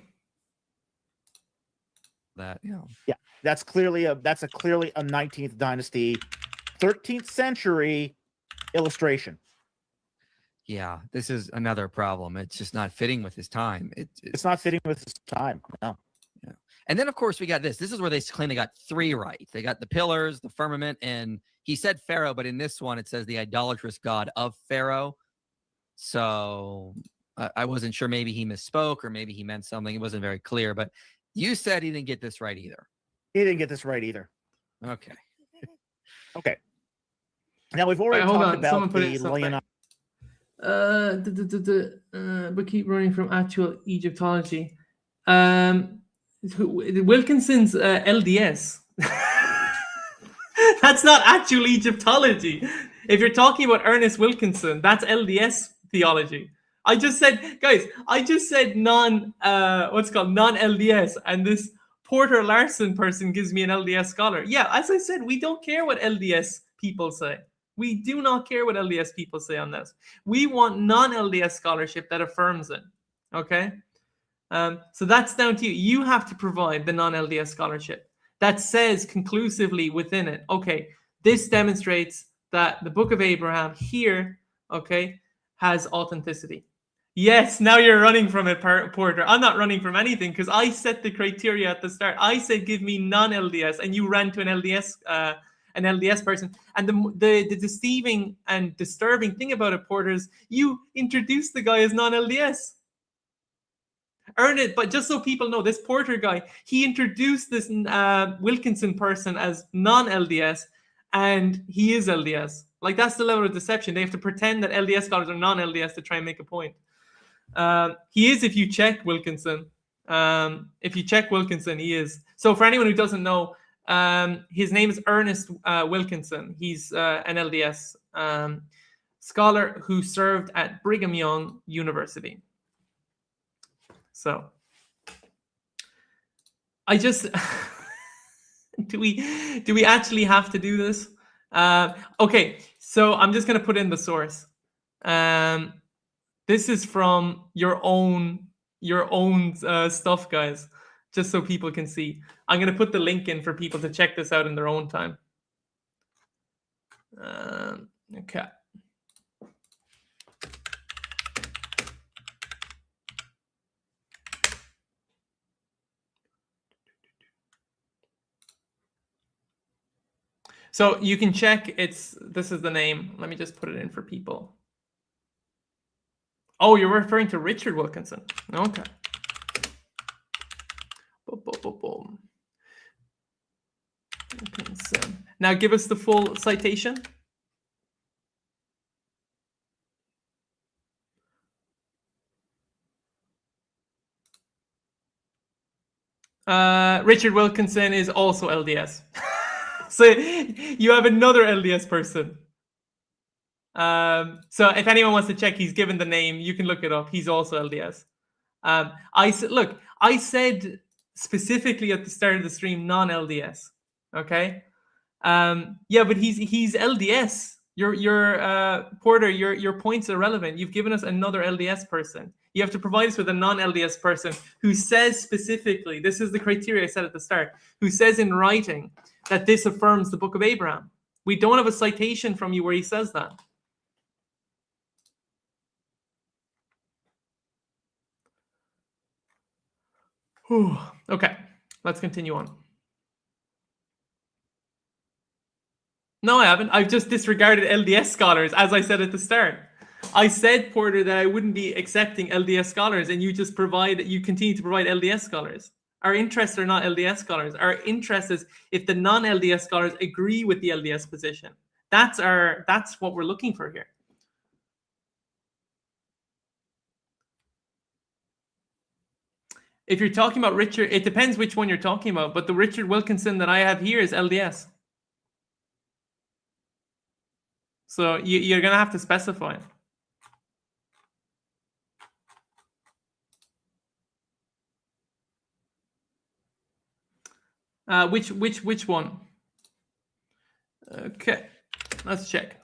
Yeah, that's clearly a 19th dynasty, 13th century illustration. Yeah, this is another problem. It's just not fitting with his time. It's not fitting with his time. No. Yeah. And then, of course, we got this. This is where they claim they got 3 right. They got the pillars, the firmament, and he said Pharaoh, but in this one, it says the idolatrous god of Pharaoh. So I wasn't sure. Maybe he misspoke or maybe he meant something. It wasn't very clear, but you said he didn't get this right either. He didn't get this right either. Okay. Okay. Now we've already hold talked on. Someone about put the in something. Leonine. But keep running from actual Egyptology. Wilkinson's LDS. That's not actual Egyptology. If you're talking about Ernest Wilkinson, that's LDS theology. I just said, guys, non-LDS, and this Porter Larson person gives me an LDS scholar. Yeah, as I said, we don't care what LDS people say. We do not care what LDS people say on this. We want non-LDS scholarship that affirms it. Okay? So that's down to you. You have to provide the non-LDS scholarship that says conclusively within it, okay, this demonstrates that the Book of Abraham here, okay, has authenticity. Yes, now you're running from it, Porter. I'm not running from anything because I set the criteria at the start. I said give me non-LDS, and you ran to an LDS person. And the deceiving and disturbing thing about it, Porter, is you introduced the guy as non-LDS. Earn it, but just so people know, this Porter guy, he introduced this Wilkinson person as non-LDS, and he is LDS. Like, that's the level of deception. They have to pretend that LDS scholars are non-LDS to try and make a point. He is, if you check Wilkinson. If you check Wilkinson, he is. So for anyone who doesn't know, his name is Ernest Wilkinson. He's an LDS scholar who served at Brigham Young University. So I just do we actually have to do this? Okay, so I'm just going to put in the source. This is from your own stuff, guys, just so people can see. I'm going to put the link in for people to check this out in their own time. Okay. So you can check, this is the name. Let me just put it in for people. Oh, you're referring to Richard Wilkinson. Okay. Boom. Wilkinson. Now give us the full citation. Richard Wilkinson is also LDS. So you have another LDS person. So if anyone wants to check, he's given the name. You can look it up. He's also LDS. I said specifically at the start of the stream, non-LDS. Okay. Yeah, but he's LDS. Your Porter, your point's irrelevant. You've given us another LDS person. You have to provide us with a non-LDS person who says specifically, this is the criteria I said at the start, who says in writing that this affirms the Book of Abraham. We don't have a citation from you where he says that. Whew. Okay, let's continue on. No, I haven't. I've just disregarded LDS scholars, as I said at the start. I said, Porter, that I wouldn't be accepting LDS scholars, and you continue to provide LDS scholars. Our interests are not LDS scholars. Our interest is if the non-LDS scholars agree with the LDS position. That's what we're looking for here. If you're talking about Richard, it depends which one you're talking about, but the Richard Wilkinson that I have here is LDS. So you're going to have to specify. Which one? Okay, let's check.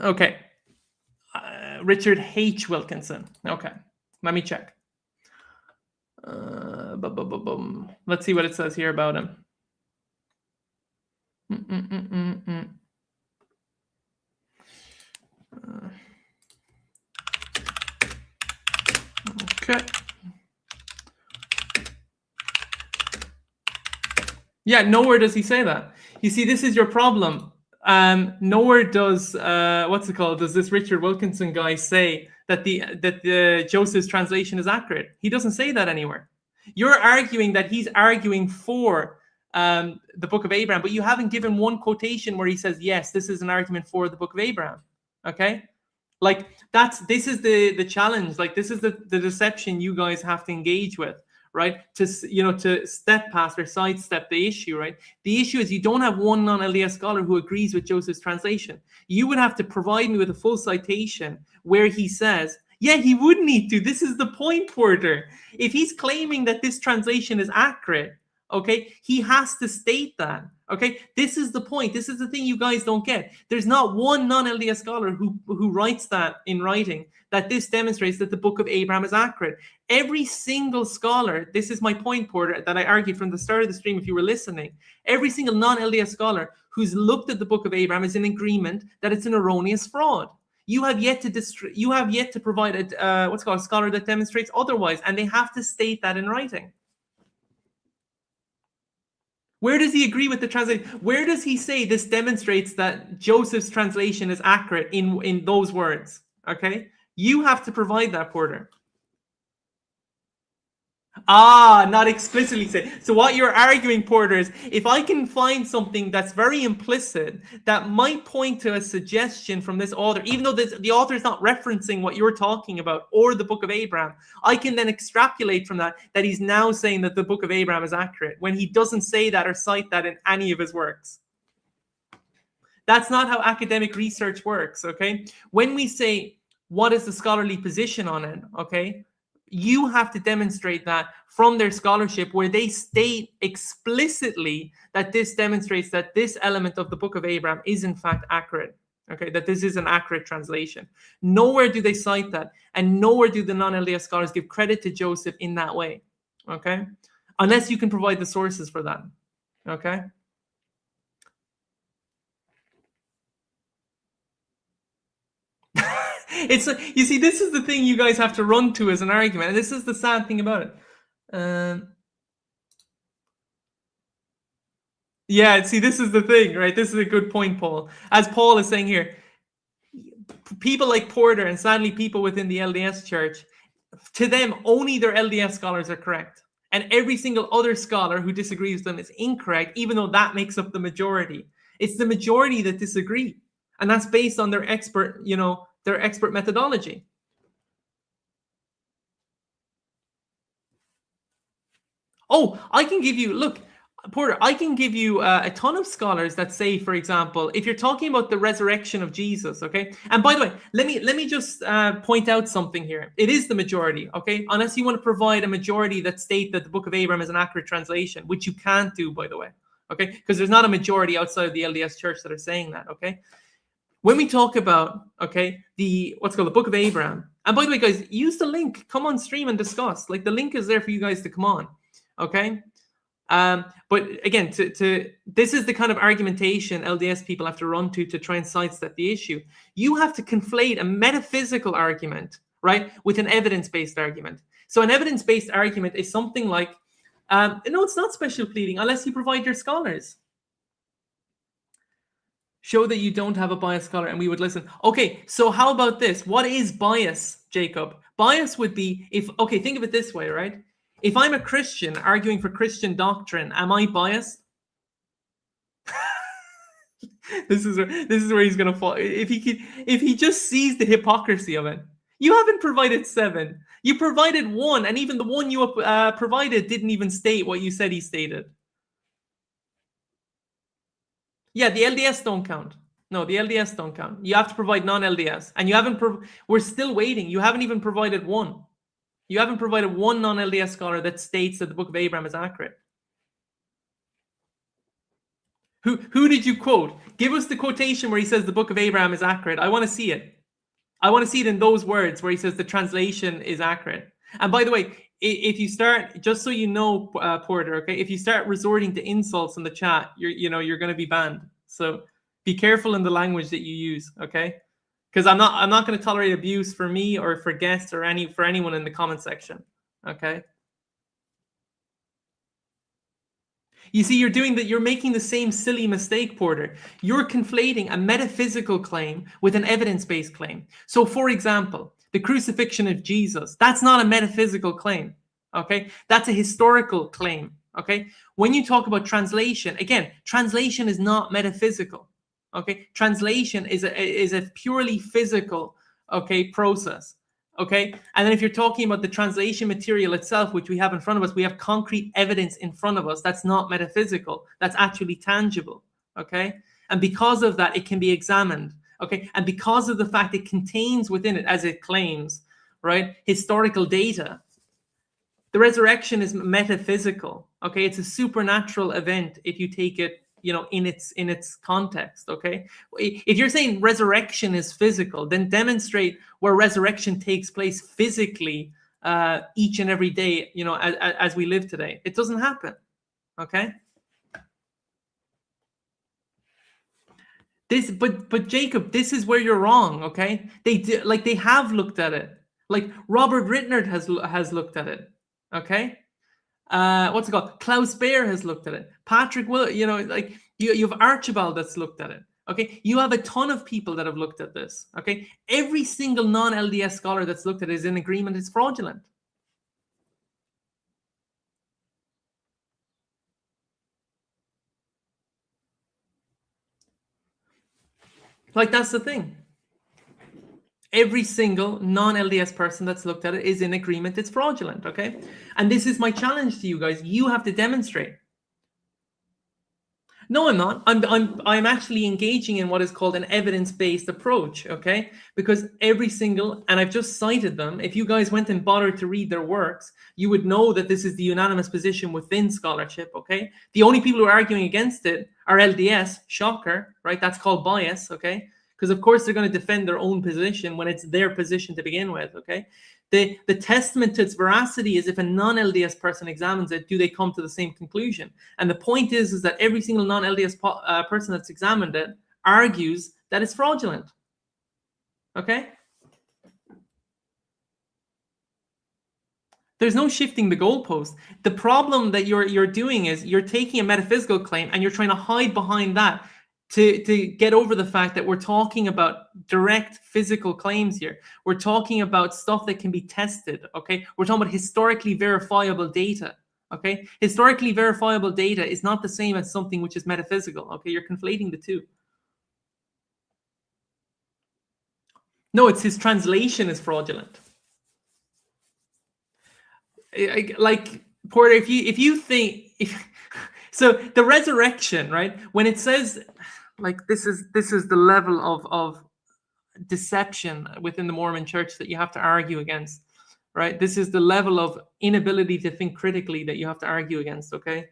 Okay. Richard H. Wilkinson. Okay, let me check. Let's see what it says here about him. Okay. Yeah, nowhere does he say that. You see, this is your problem. Nowhere does does this Richard Wilkinson guy say that the Joseph's translation is accurate. He doesn't say that anywhere. You're arguing that he's arguing for the Book of Abraham, but you haven't given one quotation where he says, yes, this is an argument for the Book of Abraham. Okay? Like this is the challenge. Like this is the deception you guys have to engage with, right? To step past or sidestep the issue, right? The issue is you don't have one non-LDS scholar who agrees with Joseph's translation. You would have to provide me with a full citation where he says, yeah, he would need to. This is the point, Porter. If he's claiming that this translation is accurate, okay, he has to state that. Okay, this is the point. This is the thing you guys don't get. There's not one non-LDS scholar who writes that in writing, that this demonstrates that the Book of Abraham is accurate. Every single scholar, this is my point, Porter, that I argued from the start of the stream if you were listening, every single non-LDS scholar who's looked at the Book of Abraham is in agreement that it's an erroneous fraud. You have yet to provide a scholar that demonstrates otherwise, and they have to state that in writing. Where does he agree with the translation? Where does he say this demonstrates that Joseph's translation is accurate in those words? Okay, you have to provide that, Porter. Not explicitly say. So what you're arguing, Porter, is if I can find something that's very implicit that might point to a suggestion from this author, even though the author is not referencing what you're talking about or the Book of Abraham, I can then extrapolate from that he's now saying that the Book of Abraham is accurate when he doesn't say that or cite that in any of his works. That's not how academic research works, okay? When we say, what is the scholarly position on it, okay? You have to demonstrate that from their scholarship where they state explicitly that this demonstrates that this element of the Book of Abraham is in fact accurate, okay, that this is an accurate translation. Nowhere do they cite that, and nowhere do the non-LDS scholars give credit to Joseph in that way, okay, unless you can provide the sources for that, okay? It's you see, this is the thing you guys have to run to as an argument, and this is the sad thing about it. Yeah, see, this is the thing, right? This is a good point, Paul. As Paul is saying here, people like Porter and sadly people within the LDS Church, to them, only their LDS scholars are correct, and every single other scholar who disagrees with them is incorrect, even though that makes up the majority. It's the majority that disagree, and that's based on their expert, their expert methodology. Oh, I can give you, look, Porter, I can give you a ton of scholars that say, for example, if you're talking about the resurrection of Jesus, okay? And by the way, let me just point out something here. It is the majority, okay? Unless you want to provide a majority that state that the Book of Abraham is an accurate translation, which you can't do, by the way, okay? Because there's not a majority outside of the LDS Church that are saying that, okay? When we talk about, okay, the Book of Abraham, and by the way, guys, use the link, come on stream and discuss. Like, the link is there for you guys to come on, okay? But again, this is the kind of argumentation LDS people have to run to try and sidestep the issue. You have to conflate a metaphysical argument, right, with an evidence-based argument. So an evidence-based argument is something like, no, it's not special pleading unless you provide your scholars. Show that you don't have a biased scholar and we would listen. Okay, so how about this? What is bias, Jacob? Bias would be think of it this way, right? If I'm a Christian arguing for Christian doctrine, am I biased? This is where he's gonna fall. If he just sees the hypocrisy of it. You haven't provided 7. You provided 1, and even the one you provided didn't even state what you said he stated. Yeah, the LDS don't count. No, the LDS don't count. You have to provide non-LDS, and you haven't. We're still waiting. You haven't even provided 1. You haven't provided 1 non-LDS scholar that states that the Book of Abraham is accurate. Who did you quote? Give us the quotation where he says the Book of Abraham is accurate. I want to see it. I want to see it in those words where he says the translation is accurate. And by the way, if you start, just so you know, Porter, okay, if you start resorting to insults in the chat, you're going to be banned. So be careful in the language that you use, okay? Because I'm not going to tolerate abuse for me or for guests or for anyone in the comment section, okay? You see, you're making the same silly mistake, Porter. You're conflating a metaphysical claim with an evidence-based claim. So, for example, The crucifixion of Jesus. That's not a metaphysical claim. Okay, that's a historical claim. Okay, when you talk about translation, again, translation is not metaphysical. Okay, translation is a purely physical, okay, process. Okay, and then if you're talking about the translation material itself, which we have in front of us, we have concrete evidence in front of us. That's not metaphysical. That's actually tangible. Okay, and because of that, it can be examined. Okay, and because of the fact it contains within it, as it claims, right, historical data. The resurrection is metaphysical. Okay, it's a supernatural event if you take it, you know, in its context. Okay, if you're saying resurrection is physical, then demonstrate where resurrection takes place physically each and every day, you know, as we live today. It doesn't happen. Okay. But Jacob, this is where you're wrong. Okay, they have looked at it. Like Robert Rittner has looked at it. Okay, what's it called? Klaus Baer has looked at it. Patrick Will, you know, like you have Archibald that's looked at it. Okay, you have a ton of people that have looked at this. Okay, every single non-LDS scholar that's looked at it is in agreement it's fraudulent. Like, that's the thing. Every single non-LDS person that's looked at it is in agreement it's fraudulent, okay? And this is my challenge to you guys. You have to demonstrate. No, I'm not. I'm actually engaging in what is called an evidence-based approach, okay? Because every single, and I've just cited them, if you guys went and bothered to read their works, you would know that this is the unanimous position within scholarship, okay? The only people who are arguing against it are LDS, shocker, right? That's called bias, okay? Because of course they're going to defend their own position when it's their position to begin with, okay? The testament to its veracity is if a non-LDS person examines it, do they come to the same conclusion? And the point is that every single non-LDS person that's examined it argues that it's fraudulent, okay? There's no shifting the goalpost. The problem that you're doing is you're taking a metaphysical claim and you're trying to hide behind that to get over the fact that we're talking about direct physical claims here. We're talking about stuff that can be tested, okay? We're talking about historically verifiable data, okay? Historically verifiable data is not the same as something which is metaphysical, okay? You're conflating the two. No, it's his translation is fraudulent. Like, Porter, if you think... So the resurrection, right? When it says... Like, this is the level of deception within the Mormon church that you have to argue against, right? This is the level of inability to think critically that you have to argue against, okay?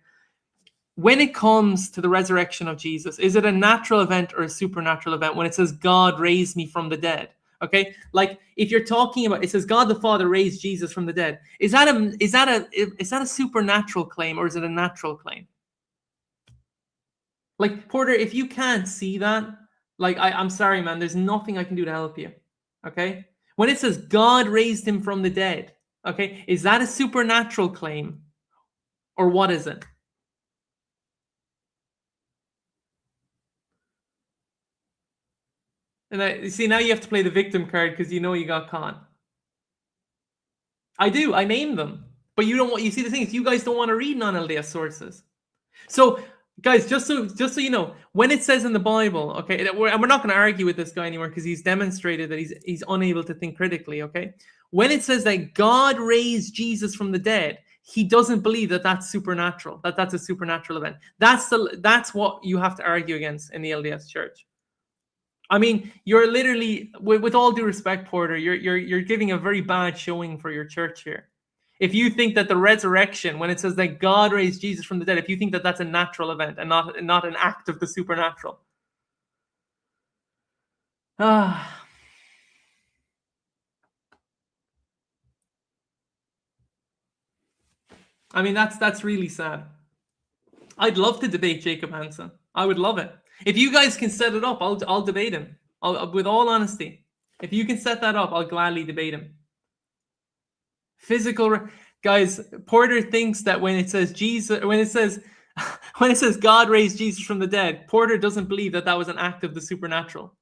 When it comes to the resurrection of Jesus, is it a natural event or a supernatural event? When it says God raised me from the dead, okay? Like, if you're talking about, it says God the Father raised Jesus from the dead. Is that a supernatural claim or is it a natural claim? Like, Porter, if you can't see that, like, I'm sorry, man, there's nothing I can do to help you, okay? When it says God raised him from the dead, okay, is that a supernatural claim or what is it? And you see, now you have to play the victim card because you know you got caught. I do, I named them. But you don't want, you see, the thing is, you guys don't want to read non-LDS sources. So, guys, just so you know, when it says in the Bible, okay, and we're not going to argue with this guy anymore because he's demonstrated that he's unable to think critically, okay? When it says that God raised Jesus from the dead, he doesn't believe that that's supernatural, that's a supernatural event. That's what you have to argue against in the LDS church. I mean, you're literally, with all due respect, Porter, you're giving a very bad showing for your church here. If you think that the resurrection, when it says that God raised Jesus from the dead, if you think that that's a natural event and not an act of the supernatural. I mean, that's really sad. I'd love to debate Jacob Hansen. I would love it. If you guys can set it up, I'll debate him. With all honesty. If you can set that up, I'll gladly debate him. Guys, Porter thinks that when it says God raised Jesus from the dead, Porter doesn't believe that was an act of the supernatural.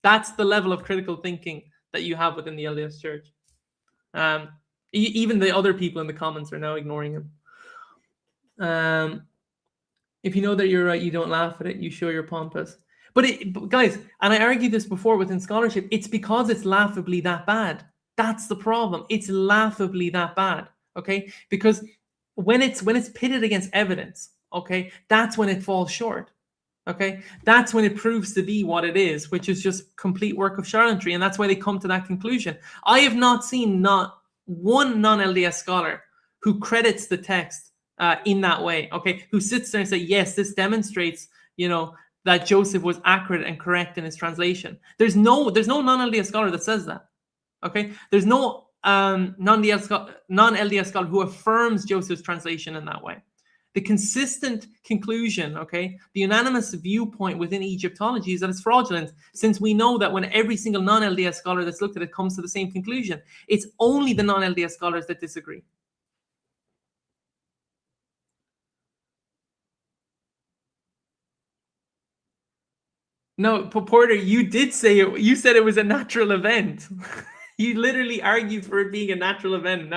That's the level of critical thinking that you have within the LDS Church. Even the other people in the comments are now ignoring him. If you know that you're right, you don't laugh at it. You show you're pompous. But guys, and I argued this before within scholarship, it's because it's laughably that bad. That's the problem. It's laughably that bad. Okay, because when it's pitted against evidence, okay, that's when it falls short. Okay, that's when it proves to be what it is, which is just complete work of charlatanry, and that's why they come to that conclusion. I have not seen not one non-LDS scholar who credits the text in that way. Okay, who sits there and says, yes, this demonstrates, that Joseph was accurate and correct in his translation. There's no non-LDS scholar that says that. Okay, there's no non-LDS scholar who affirms Joseph's translation in that way. The consistent conclusion, okay, the unanimous viewpoint within Egyptology is that it's fraudulent, since we know that when every single non-LDS scholar that's looked at it comes to the same conclusion, it's only the non-LDS scholars that disagree. No, Porter, you did say it. You said it was a natural event. You literally argued for it being a natural event.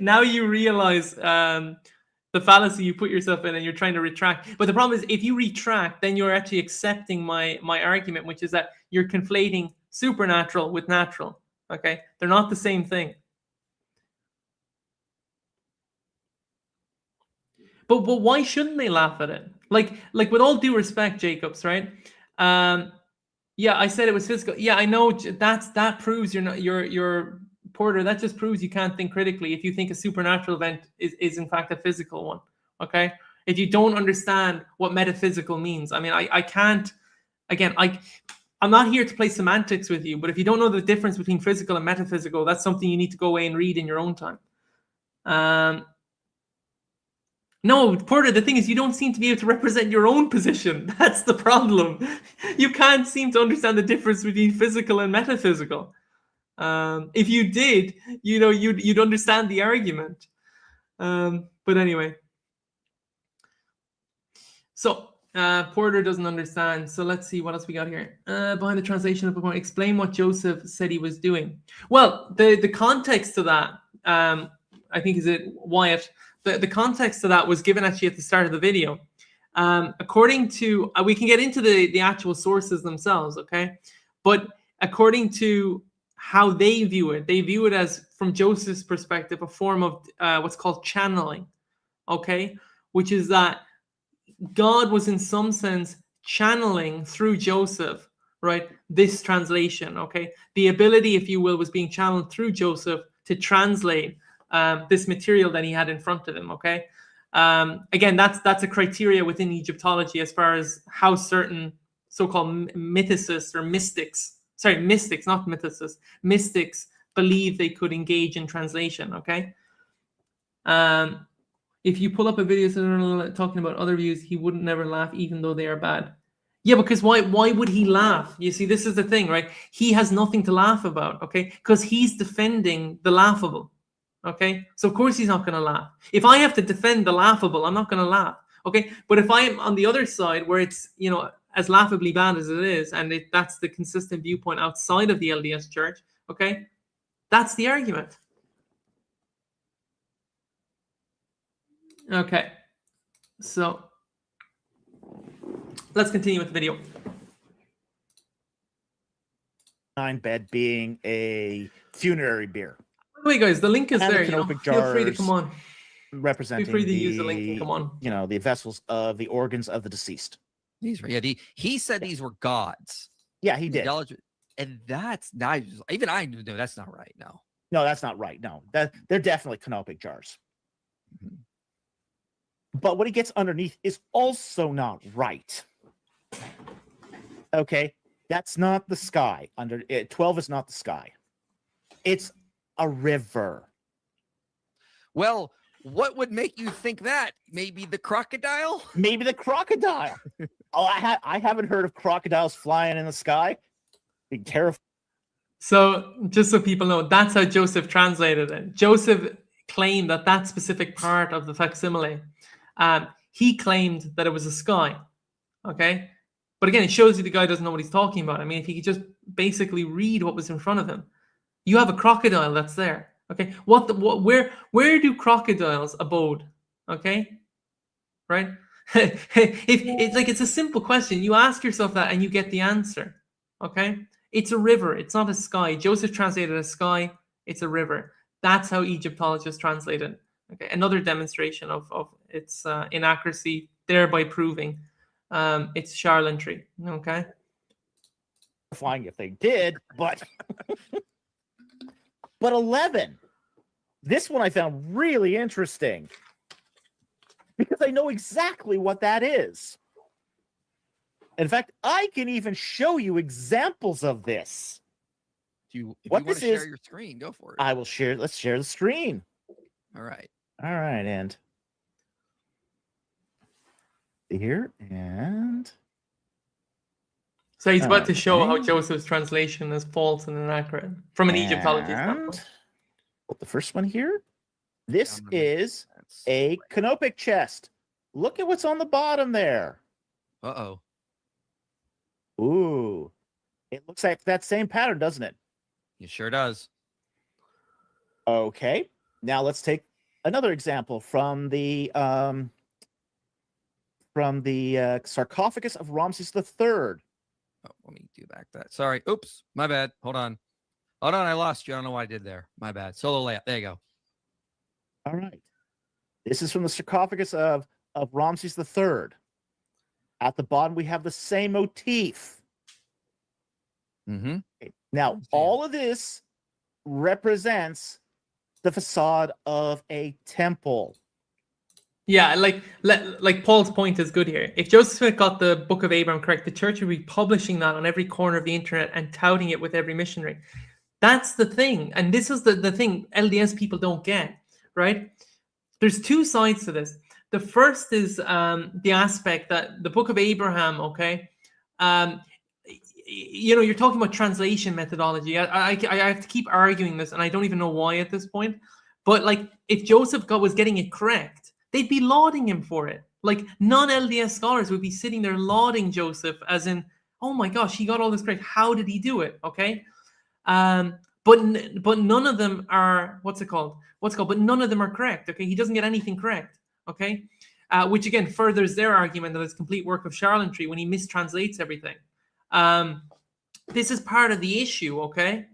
Now you realize the fallacy you put yourself in, and you're trying to retract. But the problem is, if you retract, then you're actually accepting my argument, which is that you're conflating supernatural with natural. Okay, they're not the same thing. But why shouldn't they laugh at it? Like with all due respect, Jacobs, right? Yeah, I said it was physical. Yeah, I know that proves you're Porter. That just proves you can't think critically if you think a supernatural event is in fact a physical one. Okay, if you don't understand what metaphysical means, I mean, I can't. Again, I'm not here to play semantics with you, but if you don't know the difference between physical and metaphysical, that's something you need to go away and read in your own time. No, Porter, the thing is, you don't seem to be able to represent your own position. That's the problem. You can't seem to understand the difference between physical and metaphysical. If you did, you'd understand the argument. But anyway. So, Porter doesn't understand. So let's see what else we got here. Behind the translation of the Book of Mormon, explain what Joseph said he was doing. Well, the context to that, I think, is it Wyatt. The context to that was given actually at the start of the video. According to, we can get into the actual sources themselves, okay? But according to how they view it as, from Joseph's perspective, a form of what's called channeling, okay? Which is that God was in some sense channeling through Joseph, right? This translation, okay? The ability, if you will, was being channeled through Joseph to translate this material that he had in front of him, okay? Again, that's a criteria within Egyptology as far as how certain so-called mythicists or mystics, not mythicists, mystics believe they could engage in translation, okay? If you pull up a video talking about other views, he wouldn't never laugh even though they are bad. Yeah, because why would he laugh? You see, this is the thing, right? He has nothing to laugh about, okay? Because he's defending the laughable. Okay, so of course he's not going to laugh. If I have to defend the laughable, I'm not going to laugh. Okay, but if I am on the other side where it's, as laughably bad as it is, and that's the consistent viewpoint outside of the LDS Church, okay, that's the argument. Okay, so let's continue with the video. Bed being a funerary beer. Wait, guys, the link is And there. the Feel free to come on. Representing Feel free to use the link and come on. The vessels of the organs of the deceased. These were, he said these were gods. Yeah, he did. And that's not, even I knew that's not right. No, that's not right. No, they're definitely canopic jars. Mhm. But what he gets underneath is also not right. Okay, that's not the sky. 12 is not the sky. It's a river. Well, what would make you think that? Maybe the crocodile? Maybe the crocodile. Oh, I haven't heard of crocodiles flying in the sky. Be terrified. So just so people know, that's how Joseph translated it. Joseph claimed that specific part of the facsimile, he claimed that it was a sky. Okay, but again, it shows you the guy doesn't know what he's talking about. I mean, if he could just basically read what was in front of him. You have a crocodile that's there. Okay, where do crocodiles abode? Okay, right? if it's like, it's a simple question, you ask yourself that and you get the answer. Okay, it's a river. It's not a sky. Joseph translated a sky. It's a river. That's how Egyptologists translate it. Okay, another demonstration of its inaccuracy, thereby proving its charlatanry. Okay. Flying if they did, but 11. This one I found really interesting because I know exactly what that is. In fact, I can even show you examples of this. If you What want this to share is- your screen, go for it. I will share. Let's share the screen. All right. All right, and here and So he's about to show how Okay. Joseph's translation is false and inaccurate from an Egyptology and standpoint. the first one here. This Down to is That's a canopic chest. Look at what's on the bottom there. Uh-oh. Ooh, it looks like that same pattern, doesn't it? It sure does. Okay, now let's take another example from the sarcophagus of Ramses III. Oh, let me do back that. Sorry. Oops. My bad. Hold on. I lost you. I don't know what I did there. My bad. Solo layup. There you go. All right, this is from the sarcophagus of Ramses III. At the bottom, we have the same motif. Mm-hmm. Okay, now, all of this represents the facade of a temple. Yeah, like Paul's point is good here. If Joseph Smith got the Book of Abraham correct, the church would be publishing that on every corner of the internet and touting it with every missionary. That's the thing. And this is the thing LDS people don't get, right? There's two sides to this. The first is the aspect that the Book of Abraham, okay, you're talking about translation methodology. I have to keep arguing this, and I don't even know why at this point. But like, if Joseph was getting it correct, they'd be lauding him for it. Like, non-LDS scholars would be sitting there lauding Joseph, as in, oh my gosh, he got all this correct. How did he do it? Okay, but none of them are But none of them are correct. Okay, he doesn't get anything correct. Okay, which again furthers their argument that it's complete work of charlatanry when he mistranslates everything. This is part of the issue. Okay,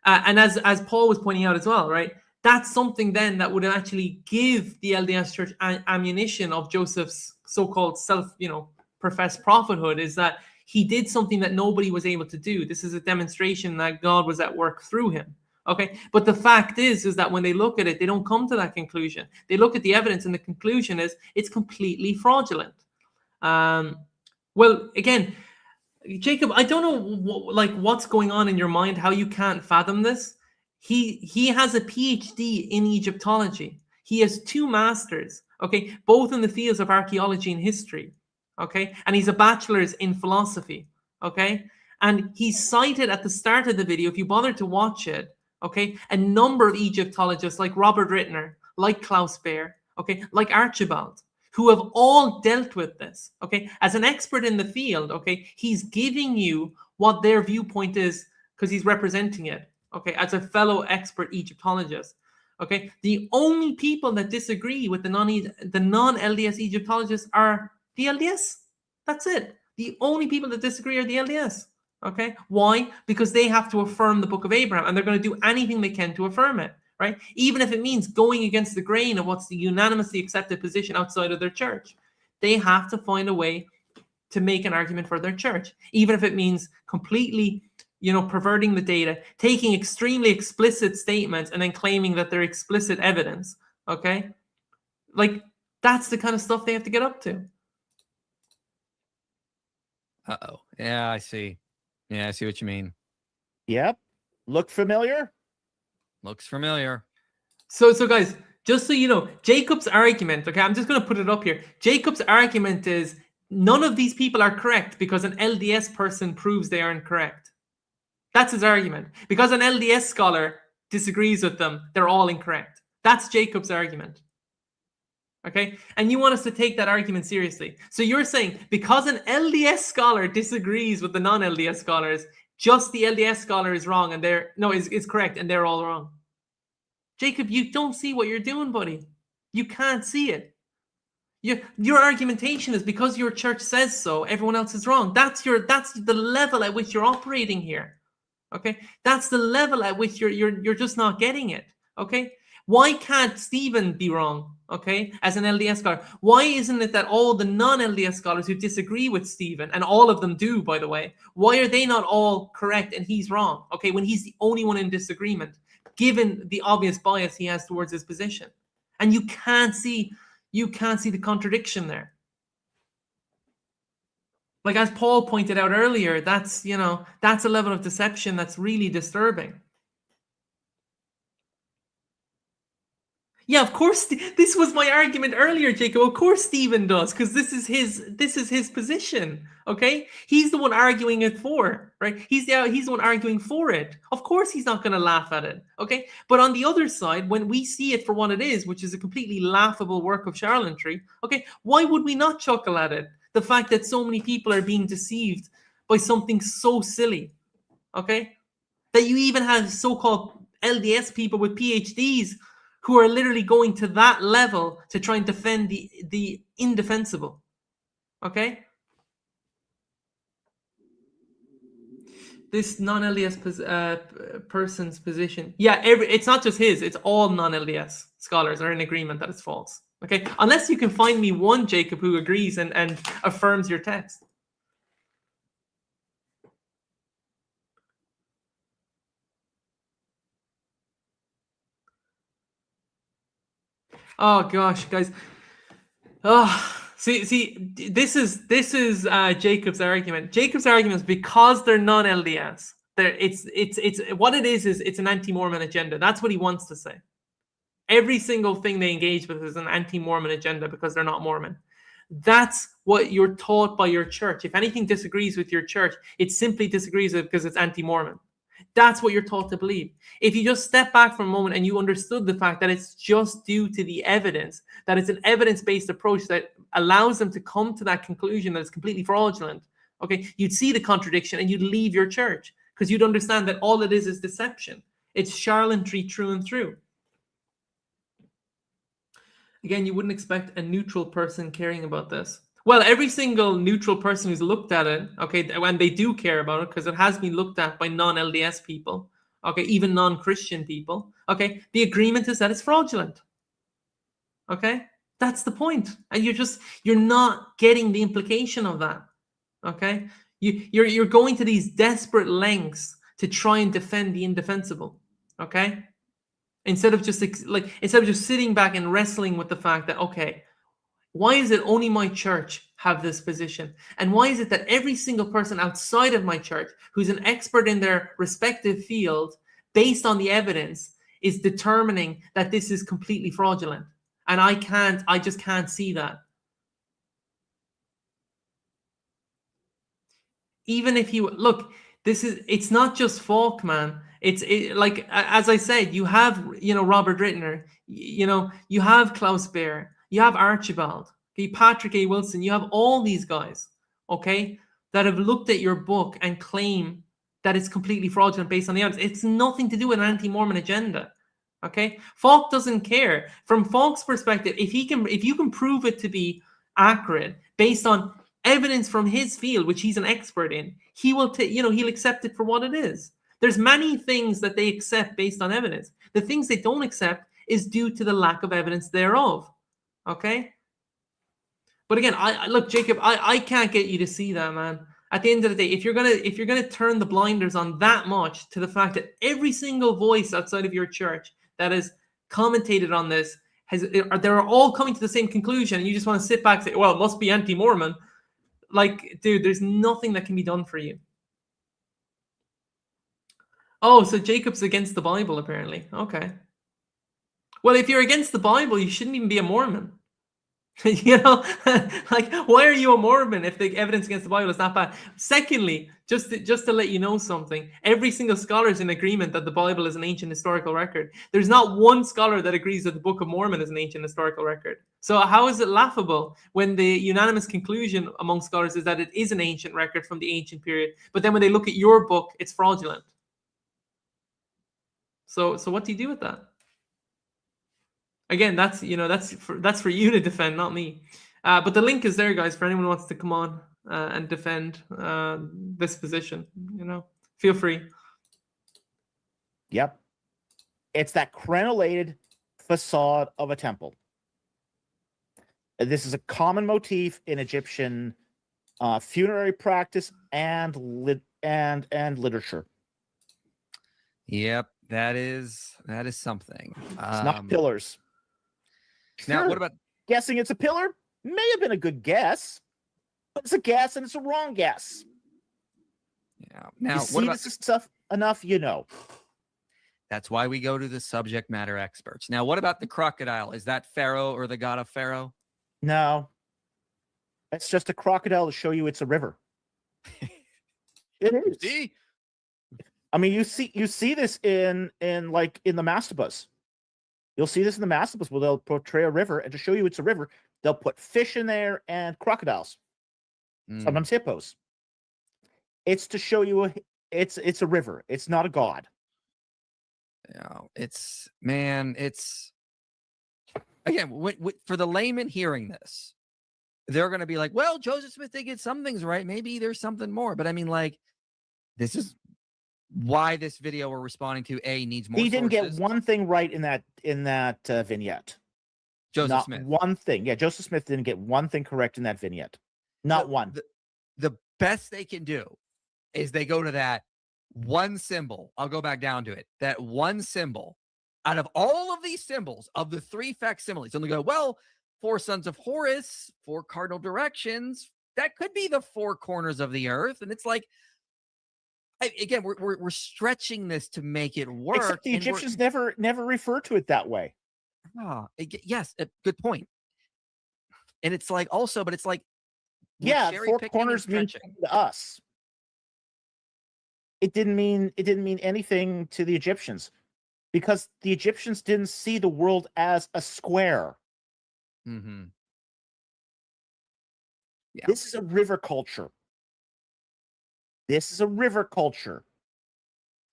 and as Paul was pointing out as well, right? That's something then that would actually give the LDS Church ammunition of Joseph's so-called professed prophethood, is that he did something that nobody was able to do. This is a demonstration that God was at work through him. Okay, but the fact is that when they look at it, they don't come to that conclusion. They look at the evidence, and the conclusion is it's completely fraudulent. Well, again, Jacob, I don't know what's going on in your mind, how you can't fathom this. He has a PhD in Egyptology. He has 2 masters, okay, both in the fields of archaeology and history, okay, and he's a bachelor's in philosophy, okay, and he's cited at the start of the video, if you bother to watch it, okay, a number of Egyptologists like Robert Rittner, like Klaus Baer, okay, like Archibald, who have all dealt with this, okay, as an expert in the field, okay, he's giving you what their viewpoint is because he's representing it. Okay, as a fellow expert Egyptologist, okay, the only people that disagree with the non-LDS Egyptologists are the LDS. That's it. The only people that disagree are the LDS. Okay, why? Because they have to affirm the Book of Abraham, and they're going to do anything they can to affirm it, right? Even if it means going against the grain of what's the unanimously accepted position outside of their church, they have to find a way to make an argument for their church, even if it means completely perverting the data, taking extremely explicit statements and then claiming that they're explicit evidence. Okay, like, that's the kind of stuff they have to get up to. Uh-oh. Yeah, I see. Yeah, I see what you mean. Yep. Look familiar? Looks familiar. So guys, just so you know, Jacob's argument, okay, I'm just going to put it up here. Jacob's argument is none of these people are correct because an LDS person proves they aren't correct. That's his argument. Because an LDS scholar disagrees with them, they're all incorrect. That's Jacob's argument. Okay? And you want us to take that argument seriously. So you're saying because an LDS scholar disagrees with the non-LDS scholars, just the LDS scholar is wrong and is correct and they're all wrong. Jacob, you don't see what you're doing, buddy. You can't see it. Your argumentation is because your church says so, everyone else is wrong. That's the level at which you're operating here. Okay? That's the level at which you're just not getting it. Okay? Why can't Stephen be wrong? Okay, as an LDS scholar, why isn't it that all the non-LDS scholars who disagree with Stephen, and all of them do, by the way, why are they not all correct and he's wrong? Okay, when he's the only one in disagreement, given the obvious bias he has towards his position, and you can't see the contradiction there. Like as Paul pointed out earlier, that's a level of deception that's really disturbing. Yeah, of course. This was my argument earlier, Jacob. Of course, Stephen does, because this is his position. Okay, he's the one arguing it for, right? He's the one arguing for it. Of course, he's not going to laugh at it. Okay, but on the other side, when we see it for what it is, which is a completely laughable work of charlatanry, okay, why would we not chuckle at it? The fact that so many people are being deceived by something so silly, okay, that you even have so-called LDS people with PhDs who are literally going to that level to try and defend the indefensible. Okay? This non-LDS person's position. Yeah, it's not just his, it's all non-LDS scholars are in agreement that it's false. Okay? Unless you can find me one, Jacob, who agrees and affirms your text. Oh gosh, guys. Oh, see, this is Jacob's argument. Jacob's argument is because they're non-LDS. It's what it is it's an anti-Mormon agenda. That's what he wants to say. Every single thing they engage with is an anti-Mormon agenda because they're not Mormon. That's what you're taught by your church. If anything disagrees with your church, it simply disagrees with it because it's anti-Mormon. That's what you're taught to believe. If you just step back for a moment and you understood the fact that it's just due to the evidence, that it's an evidence-based approach that allows them to come to that conclusion that it's completely fraudulent, okay, you'd see the contradiction and you'd leave your church because you'd understand that all it is deception. It's charlatanry through and through. Again, you wouldn't expect a neutral person caring about this. Well, every single neutral person who's looked at it, okay, and they do care about it because it has been looked at by non-LDS people, okay, even non-Christian people, okay, the agreement is that it's fraudulent, okay? That's the point. And you're not getting the implication of that, okay? You're going to these desperate lengths to try and defend the indefensible, okay? Instead of just sitting back and wrestling with the fact that, okay, why is it only my church have this position? And why is it that every single person outside of my church who's an expert in their respective field, based on the evidence, is determining that this is completely fraudulent? And I just can't see that. Even if you look, it's not just Falk, man. Like, as I said, you have, Robert Rittner, you have Klaus Baer, you have Archibald, okay, Patrick A. Wilson, you have all these guys, okay, that have looked at your book and claim that it's completely fraudulent based on the evidence. It's nothing to do with an anti-Mormon agenda, okay? Falk doesn't care. From Falk's perspective, if you can prove it to be accurate based on evidence from his field, which he's an expert in, he will he'll accept it for what it is. There's many things that they accept based on evidence. The things they don't accept is due to the lack of evidence thereof. Okay? But again, look, Jacob, I can't get you to see that, man. At the end of the day, if you're gonna turn the blinders on that much to the fact that every single voice outside of your church that has commentated on this they're all coming to the same conclusion, and you just want to sit back and say, well, it must be anti-Mormon. Like, dude, there's nothing that can be done for you. Oh, so Jacob's against the Bible, apparently. Okay. Well, if you're against the Bible, you shouldn't even be a Mormon. You know, like, why are you a Mormon if the evidence against the Bible is that bad? Secondly, just to let you know something, every single scholar is in agreement that the Bible is an ancient historical record. There's not one scholar that agrees that the Book of Mormon is an ancient historical record. So how is it laughable when the unanimous conclusion among scholars is that it is an ancient record from the ancient period, but then when they look at your book, it's fraudulent? So what do you do with that? Again, that's for you to defend, not me. But the link is there, guys, for anyone who wants to come on and defend this position. Feel free. Yep. It's that crenellated facade of a temple. This is a common motif in Egyptian funerary practice and literature. Yep, that is something. It's not pillars. Now, Sure, what about guessing it's a pillar? May have been a good guess, but it's a guess and it's a wrong guess. Yeah. Now, You what see about this stuff enough, you know. That's why we go to the subject matter experts. Now, what about the crocodile? Is that Pharaoh or the god of Pharaoh? No, it's just a crocodile to show you it's a river. It is. See? I mean, you see this in the mastabas. You'll see this in the mastabas where they'll portray a river, and to show you it's a river, they'll put fish in there and crocodiles, sometimes hippos. It's to show you it's a river. It's not a god. It's again, for the layman hearing this, they're going to be like, well, Joseph Smith did get some things right. Maybe there's something more. But I mean, like, this is why this video we're responding to needs more. He didn't sources. get one thing right in that vignette. Joseph Smith. One thing. Yeah, Joseph Smith didn't get one thing correct in that vignette. Not one. The best they can do is they go to that one symbol. I'll go back down to it. That one symbol out of all of these symbols of the three facsimiles. And they go, well, 4 sons of Horus, 4 cardinal directions. That could be the 4 corners of the earth. And it's like, again, we're stretching this to make it work. Except the Egyptians never refer to it that way. Yes, good point. And it's like also, but it's like, yeah, 4 corners mean to us. It didn't mean anything to the Egyptians because the Egyptians didn't see the world as a square. Mm-hmm. Yeah. This is a river culture. This is a river culture.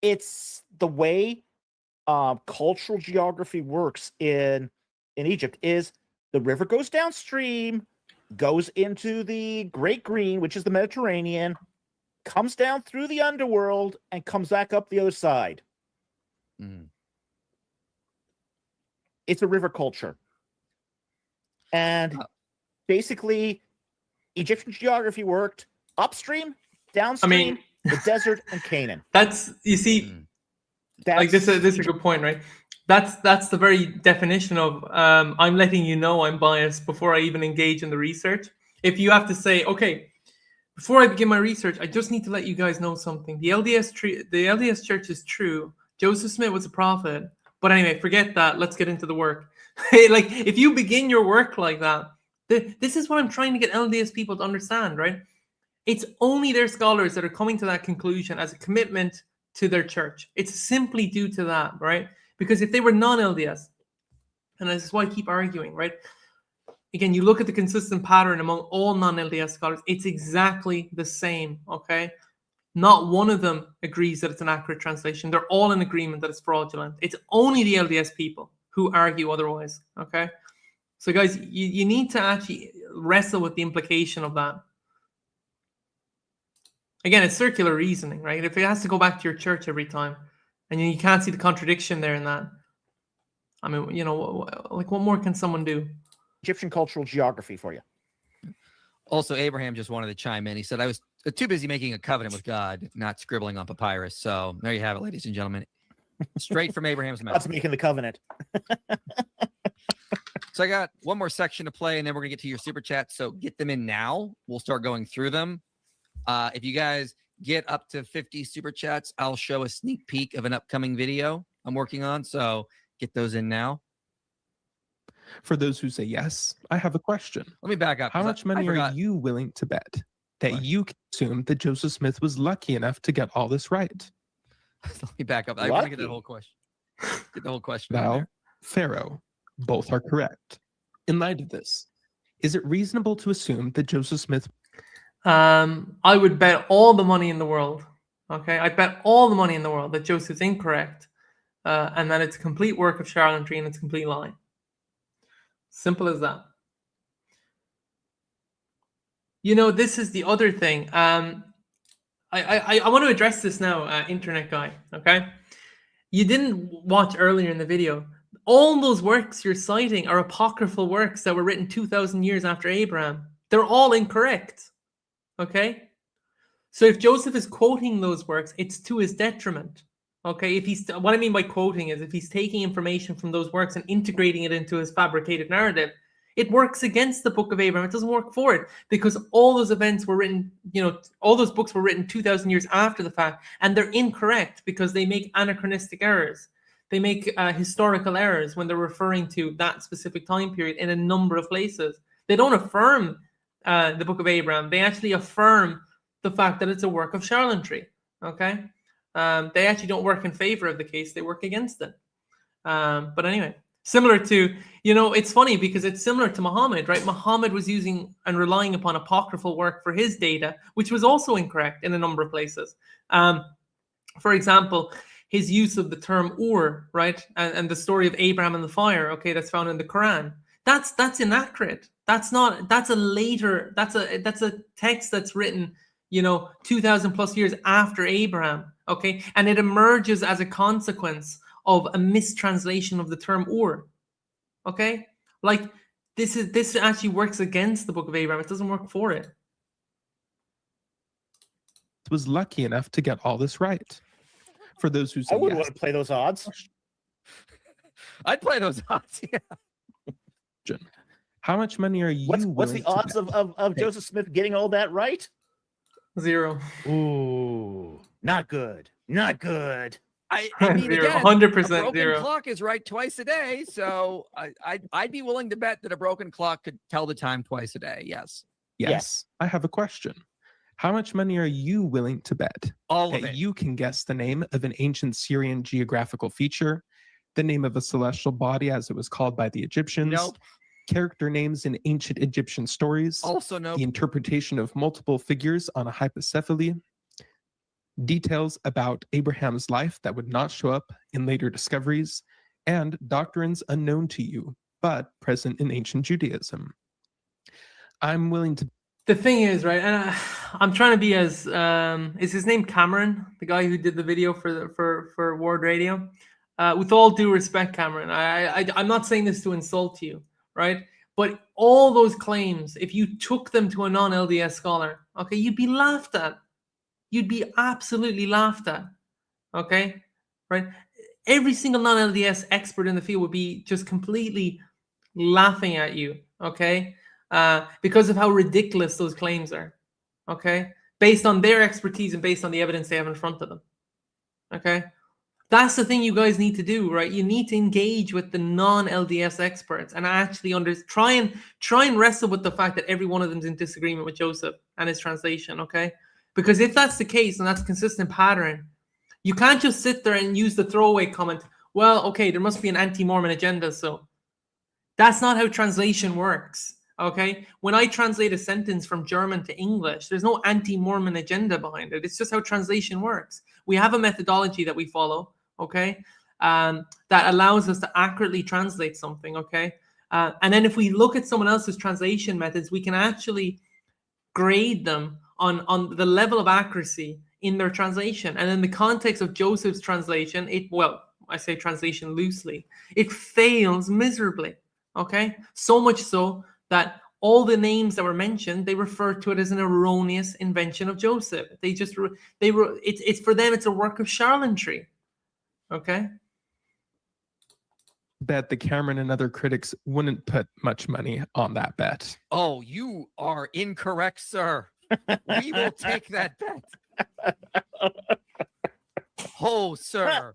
It's the way cultural geography works in Egypt is the river goes downstream, goes into the Great Green, which is the Mediterranean, comes down through the underworld, and comes back up the other side. It's a river culture. And basically, Egyptian geography worked upstream, downstream, the desert, and Canaan. That's, you see, like this is a good point, right? That's the very definition of I'm letting you know I'm biased before I even engage in the research. If you have to say, okay, before I begin my research, I just need to let you guys know something. The LDS Church is true. Joseph Smith was a prophet. But anyway, forget that. Let's get into the work. Like, if you begin your work like that, this is what I'm trying to get LDS people to understand, right? It's only their scholars that are coming to that conclusion as a commitment to their church. It's simply due to that, right? Because if they were non-LDS, and this is why I keep arguing, right? Again, you look at the consistent pattern among all non-LDS scholars, it's exactly the same, okay? Not one of them agrees that it's an accurate translation. They're all in agreement that it's fraudulent. It's only the LDS people who argue otherwise, okay? So guys, you need to actually wrestle with the implication of that. Again, it's circular reasoning, right? If it has to go back to your church every time, and you can't see the contradiction there in that, I mean, like, what more can someone do? Egyptian cultural geography for you. Also, Abraham just wanted to chime in. He said, I was too busy making a covenant with God, not scribbling on papyrus. So there you have it, ladies and gentlemen. Straight from Abraham's mouth. That's making the covenant. So I got one more section to play, and then we're going to get to your super chats. So get them in now. We'll start going through them. If you guys get up to 50 super chats, I'll show a sneak peek of an upcoming video I'm working on. So get those in now. For those who say yes, I have a question. Let me back up. How 'cause much I money are forgot. you willing to bet that What? you can assume that Joseph Smith was lucky enough to get all this right? Let me back up. I want to get that Lucky. whole question. Get the whole question. in Val, there. Pharaoh, both are correct. In light of this, is it reasonable to assume that Joseph Smith I would bet all the money in the world. Okay, I'd bet all the money in the world that Joseph's incorrect, and that it's a complete work of charlatanry and it's a complete lie. Simple as that. You know, this is the other thing. I want to address this now, internet guy. Okay, you didn't watch earlier in the video. All those works you're citing are apocryphal works that were written 2,000 years after Abraham. They're all incorrect. Okay, so if Joseph is quoting those works, it's to his detriment. Okay, if he's what I mean by quoting is if he's taking information from those works and integrating it into his fabricated narrative, it works against the Book of Abraham. It doesn't work for it because all those events were written, all those books were written 2,000 years after the fact, and they're incorrect because they make anachronistic errors. They make historical errors when they're referring to that specific time period in a number of places. They don't affirm the Book of Abraham. They actually affirm the fact that it's a work of charlatanry. Okay, they actually don't work in favor of the case; they work against it. But anyway, similar to it's funny because it's similar to Muhammad, right? Muhammad was using and relying upon apocryphal work for his data, which was also incorrect in a number of places. For example, his use of the term Ur, right, and the story of Abraham and the fire. Okay, that's found in the Quran. That's inaccurate. That's a text that's written 2,000 plus years after Abraham. Okay, and it emerges as a consequence of a mistranslation of the term Ur. Okay, like this actually works against the Book of Abraham. It doesn't work for it. was lucky enough to get all this right? For those who say I wouldn't yes, want to play those odds. I'd play those odds. Yeah. how much money are you What's willing the to odds bet? of Joseph Smith getting all that right? 0. Ooh, not good. Not good. I mean, 0. again, 100% a broken 0. clock is right twice a day, so I'd be willing to bet that a broken clock could tell the time twice a day. Yes, Yes, I have a question. How much money are you willing to bet all of that it. you can guess the name of an ancient Syrian geographical feature, the name of a celestial body as it was called by the Egyptians, Nope. character names in ancient Egyptian stories, Also, no. the interpretation of multiple figures on a hypocephaly, details about Abraham's life that would not show up in later discoveries, and doctrines unknown to you, but present in ancient Judaism. I'm willing to. The thing is, right, and I'm trying to be as is his name Cameron, the guy who did the video for Ward Radio. With all due respect, Cameron, I'm not saying this to insult you, right? But all those claims, if you took them to a non-LDS scholar, okay, you'd be laughed at. You'd be absolutely laughed at, okay, right? Every single non-LDS expert in the field would be just completely laughing at you, okay? Because of how ridiculous those claims are, okay? Based on their expertise and based on the evidence they have in front of them, okay? That's the thing you guys need to do, right? You need to engage with the non-LDS experts and actually try and wrestle with the fact that every one of them is in disagreement with Joseph and his translation, okay? Because if that's the case and that's a consistent pattern, you can't just sit there and use the throwaway comment, well, okay, there must be an anti-Mormon agenda, so that's not how translation works. Okay, when I translate a sentence from German to English, there's no anti-Mormon agenda behind it. It's just how translation works. We have a methodology that we follow, okay, that allows us to accurately translate something, okay? And then if we look at someone else's translation methods, we can actually grade them on the level of accuracy in their translation. And in the context of Joseph's translation, I say translation loosely, it fails miserably, okay? So much so that all the names that were mentioned, they refer to it as an erroneous invention of Joseph. It's for them, it's a work of charlatanry. Okay. Bet the Cameron and other critics wouldn't put much money on that bet. Oh, you are incorrect, sir. We will take that bet. Oh, sir.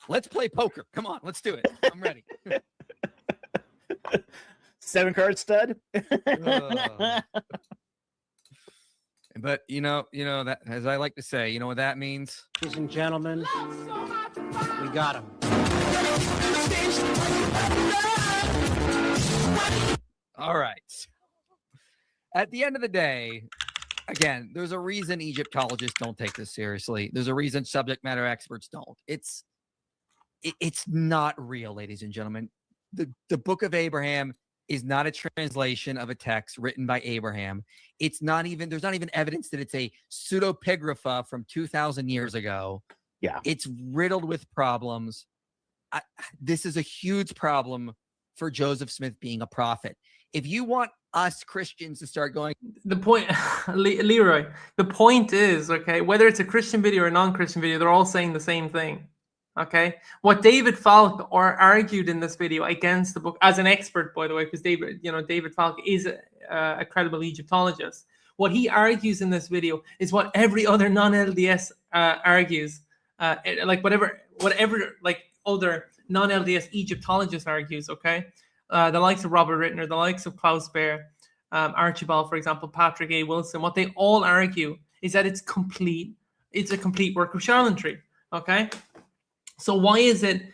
Let's play poker. Come on, let's do it. I'm ready. 7-card stud. But you know that, as I like to say, you know what that means? Ladies and gentlemen, we got him. All right. At the end of the day, again, there's a reason Egyptologists don't take this seriously. There's a reason subject matter experts don't. It's not real, ladies and gentlemen. The Book of Abraham is not a translation of a text written by Abraham. There's not even evidence that it's a pseudepigrapha from 2,000 years ago. Yeah. It's riddled with problems. This is a huge problem for Joseph Smith being a prophet. If you want us Christians to start going, The point, Leroy, the point is, okay, whether it's a Christian video or a non-Christian video, they're all saying the same thing. Okay, what David Falk argued in this video against the book, as an expert, by the way, because David Falk is a credible Egyptologist. What he argues in this video is what every other non-LDS argues, like whatever like other non-LDS Egyptologist argues. Okay, the likes of Robert Rittner, the likes of Klaus Baer, Archibald, for example, Patrick A. Wilson. What they all argue is that it's a complete work of charlatanry. Okay. So why is it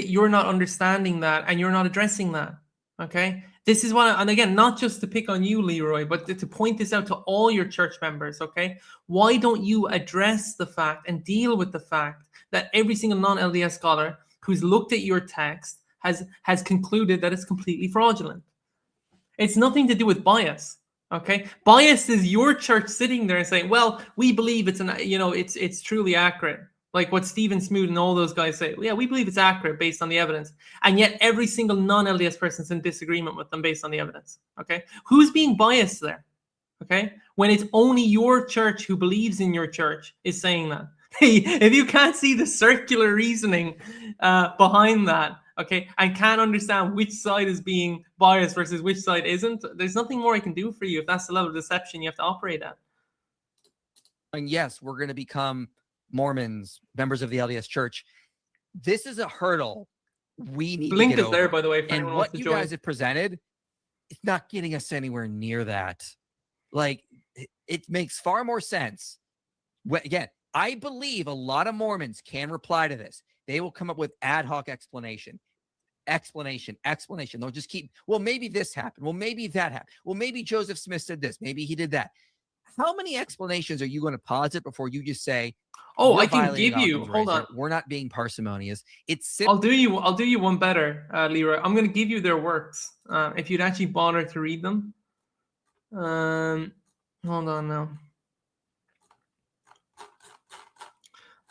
you're not understanding that and you're not addressing that? Okay, this is what, and again, not just to pick on you, Leroy, but to point this out to all your church members. Okay, why don't you address the fact and deal with the fact that every single non-LDS scholar who's looked at your text has concluded that it's completely fraudulent? It's nothing to do with bias. Okay, bias is your church sitting there and saying, well, we believe it's truly accurate. Like what Stephen Smoot and all those guys say, yeah, we believe it's accurate based on the evidence. And yet every single non-LDS person's in disagreement with them based on the evidence. Okay, who's being biased there? Okay, when it's only your church who believes in your church is saying that. If you can't see the circular reasoning behind that, okay, and can't understand which side is being biased versus which side isn't, there's nothing more I can do for you if that's the level of deception you have to operate at. And yes, we're going to become Mormons, members of the LDS Church. This is a hurdle we need Link to get is there, over. by the way, for And anyone wants what to you join. guys have presented, it's not getting us anywhere near that. Like, it makes far more sense. Again, I believe a lot of Mormons can reply to this. They will come up with ad hoc explanation. They'll just keep, well, maybe this happened. Well, maybe that happened. Well, maybe Joseph Smith said this. Maybe he did that. How many explanations are you going to posit before you just say, oh, I can give you, hold on. We're not being parsimonious. It's I'll do you one better, Leroy. I'm going to give you their works. If you'd actually bother to read them. Hold on now.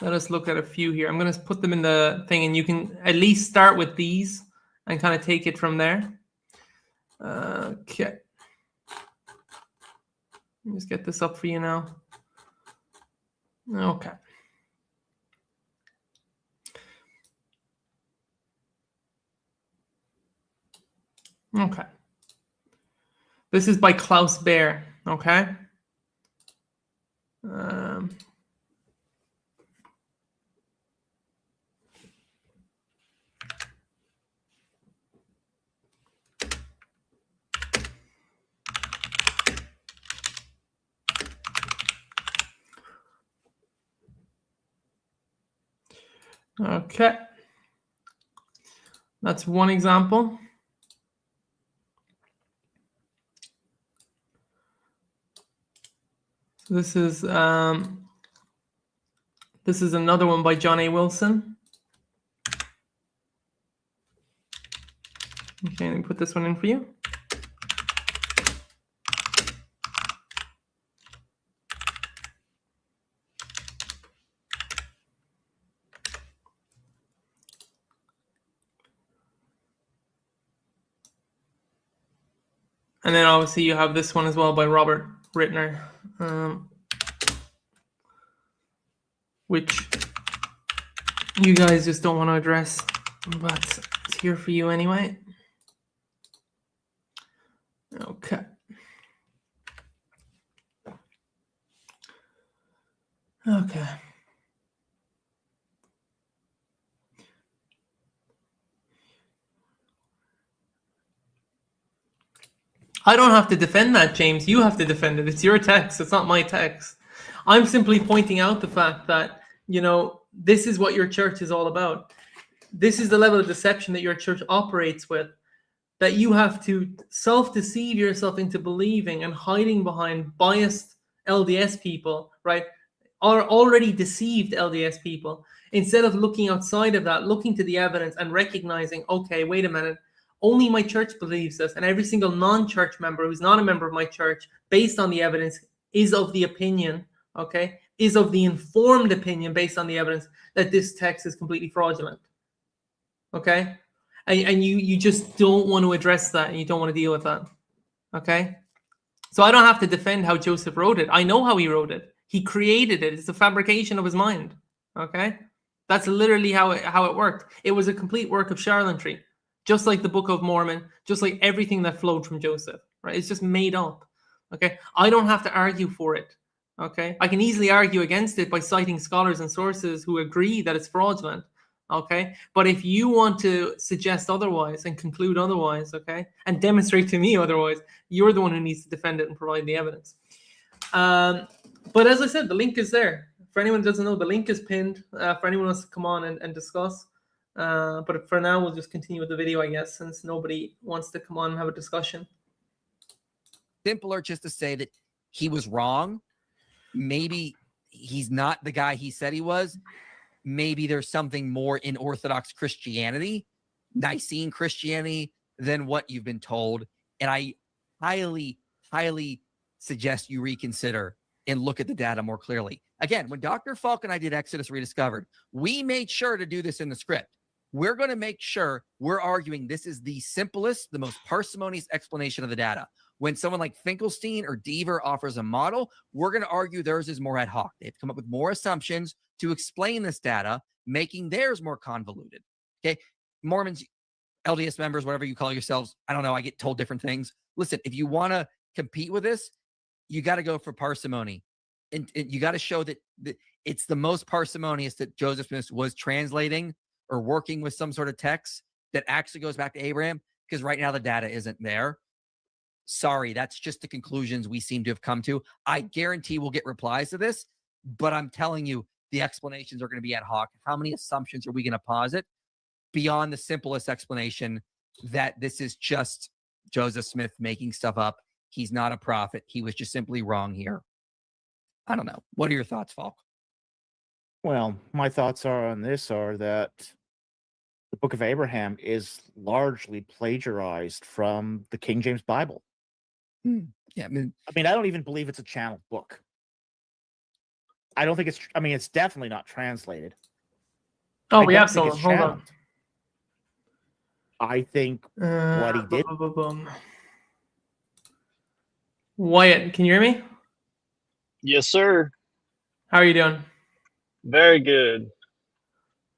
Let us look at a few here. I'm going to put them in the thing, and you can at least start with these and kind of take it from there. Okay. Let me just get this up for you now. Okay. Okay. This is by Klaus Baer. Okay. Okay. That's one example. This is another one by John A. Wilson. Okay, let me put this one in for you. And then obviously you have this one as well by Robert Rittner, which you guys just don't want to address, but it's here for you anyway. Okay. Okay. I don't have to defend that, James. You have to defend it. It's your text. It's not my text. I'm simply pointing out the fact that, this is what your church is all about. This is the level of deception that your church operates with, that you have to self-deceive yourself into believing and hiding behind biased LDS people, right? Or already deceived LDS people, instead of looking outside of that, looking to the evidence and recognizing, okay, wait a minute, only my church believes this, and every single non-church member who's not a member of my church, based on the evidence, is of the opinion, okay, is of the informed opinion based on the evidence that this text is completely fraudulent, okay? And you just don't want to address that, and you don't want to deal with that, okay? So I don't have to defend how Joseph wrote it. I know how he wrote it. He created it. It's a fabrication of his mind, okay? That's literally how it worked. It was a complete work of charlatanry, just like the Book of Mormon, just like everything that flowed from Joseph, right? It's just made up, okay? I don't have to argue for it, okay? I can easily argue against it by citing scholars and sources who agree that it's fraudulent, okay? But if you want to suggest otherwise and conclude otherwise, okay, and demonstrate to me otherwise, you're the one who needs to defend it and provide the evidence. But as I said, the link is there. For anyone who doesn't know, the link is pinned for anyone who wants to come on and discuss. But for now, we'll just continue with the video, I guess, since nobody wants to come on and have a discussion. Simpler just to say that he was wrong. Maybe he's not the guy he said he was. Maybe there's something more in Orthodox Christianity, Nicene Christianity, than what you've been told. And I highly, highly suggest you reconsider and look at the data more clearly. Again, when Dr. Falk and I did Exodus Rediscovered, we made sure to do this in the script. We're going to make sure we're arguing this is the simplest, the most parsimonious explanation of the data. When someone like Finkelstein or Deaver offers a model, we're going to argue theirs is more ad hoc. They've come up with more assumptions to explain this data, making theirs more convoluted. Okay, Mormons, LDS members, whatever you call yourselves, I don't know, I get told different things. Listen, if you want to compete with this, you got to go for parsimony. And you got to show that it's the most parsimonious that Joseph Smith was translating or working with some sort of text that actually goes back to Abraham, because right now the data isn't there. Sorry, that's just the conclusions we seem to have come to. I guarantee we'll get replies to this, but I'm telling you, the explanations are going to be ad hoc. How many assumptions are we going to posit beyond the simplest explanation that this is just Joseph Smith making stuff up? He's not a prophet. He was just simply wrong here. I don't know. What are your thoughts, Falk? Well, my thoughts on this are that the Book of Abraham is largely plagiarized from the King James Bible. Yeah, I mean, I don't even believe it's a channeled book. I don't think it's definitely not translated. Oh, I we don't have think someone. it's Hold channeled. on. I think what he did. Wyatt, can you hear me? Yes, sir. How are you doing? Very good.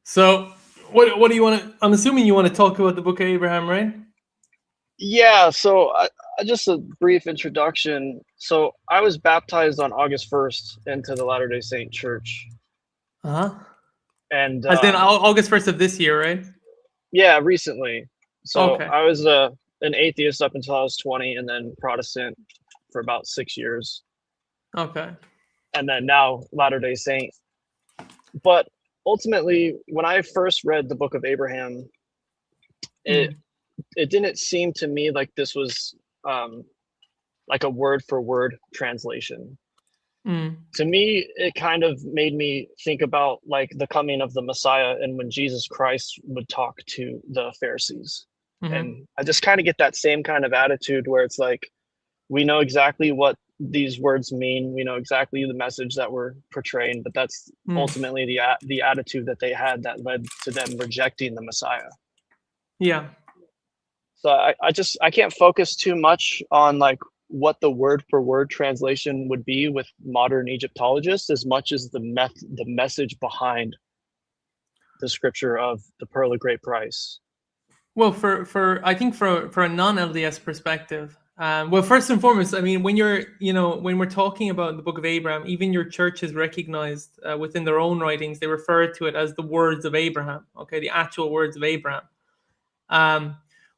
So, what do you want to? I'm assuming you want to talk about the Book of Abraham, right? Yeah, so I just a brief introduction. So I was baptized on August 1st into the Latter-day Saint Church. Uh-huh. And As in August 1st of this year, right? yeah, recently. So Okay. I was an atheist up until I was 20, and then Protestant for about 6 years. Okay. And then now Latter-day Saint. But ultimately, when I first read the Book of Abraham, it didn't seem to me like this was like a word for word translation. To me, it kind of made me think about like the coming of the Messiah and when Jesus Christ would talk to the Pharisees. And I just kind of get that same kind of attitude where it's like, we know exactly what these words mean. We know exactly the message that we're portraying, but that's ultimately the attitude that they had that led to them rejecting the Messiah. Yeah. So I can't focus too much on like what the word for word translation would be with modern Egyptologists as much as the message behind the scripture of the pearl of great price. Well, I think for a non-LDS perspective, well, first and foremost, I mean, when we're talking about the Book of Abraham, even your church is recognized within their own writings. They refer to it as the words of Abraham. Okay, the actual words of Abraham.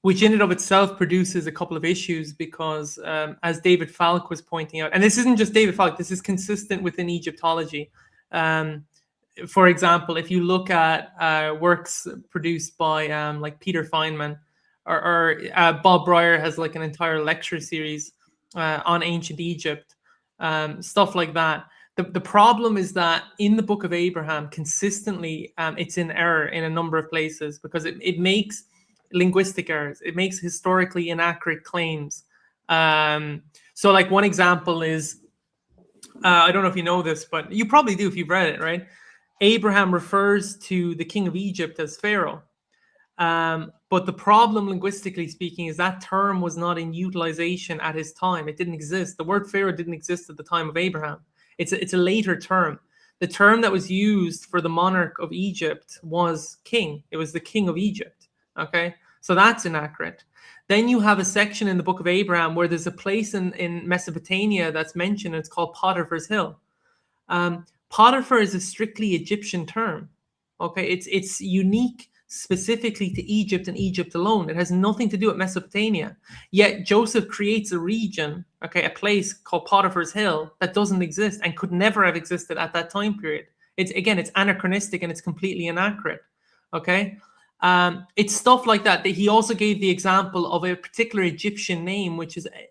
which in and of itself produces a couple of issues because, as David Falk was pointing out, and this isn't just David Falk, this is consistent within Egyptology. For example, if you look at works produced by like Peter Feynman, or Bob Breyer has like an entire lecture series on ancient Egypt, stuff like that. The problem is that in the Book of Abraham, consistently, it's in error in a number of places because it makes linguistic errors. It makes historically inaccurate claims. So like one example is, I don't know if you know this, but you probably do if you've read it, right? Abraham refers to the king of Egypt as Pharaoh. But the problem, linguistically speaking, is that term was not in utilization at his time. It didn't exist. The word Pharaoh didn't exist at the time of Abraham. It's a later term. The term that was used for the monarch of Egypt was king. It was the king of Egypt. Okay, so that's inaccurate. Then you have a section in the Book of Abraham where there's a place in Mesopotamia that's mentioned. It's called Potiphar's Hill. Potiphar is a strictly Egyptian term. Okay, it's unique specifically to Egypt and Egypt alone. It has nothing to do with Mesopotamia. Yet Joseph creates a region, okay, a place called Potiphar's Hill that doesn't exist and could never have existed at that time period. It's anachronistic and it's completely inaccurate. Okay, it's stuff like that. He also gave the example of a particular Egyptian name,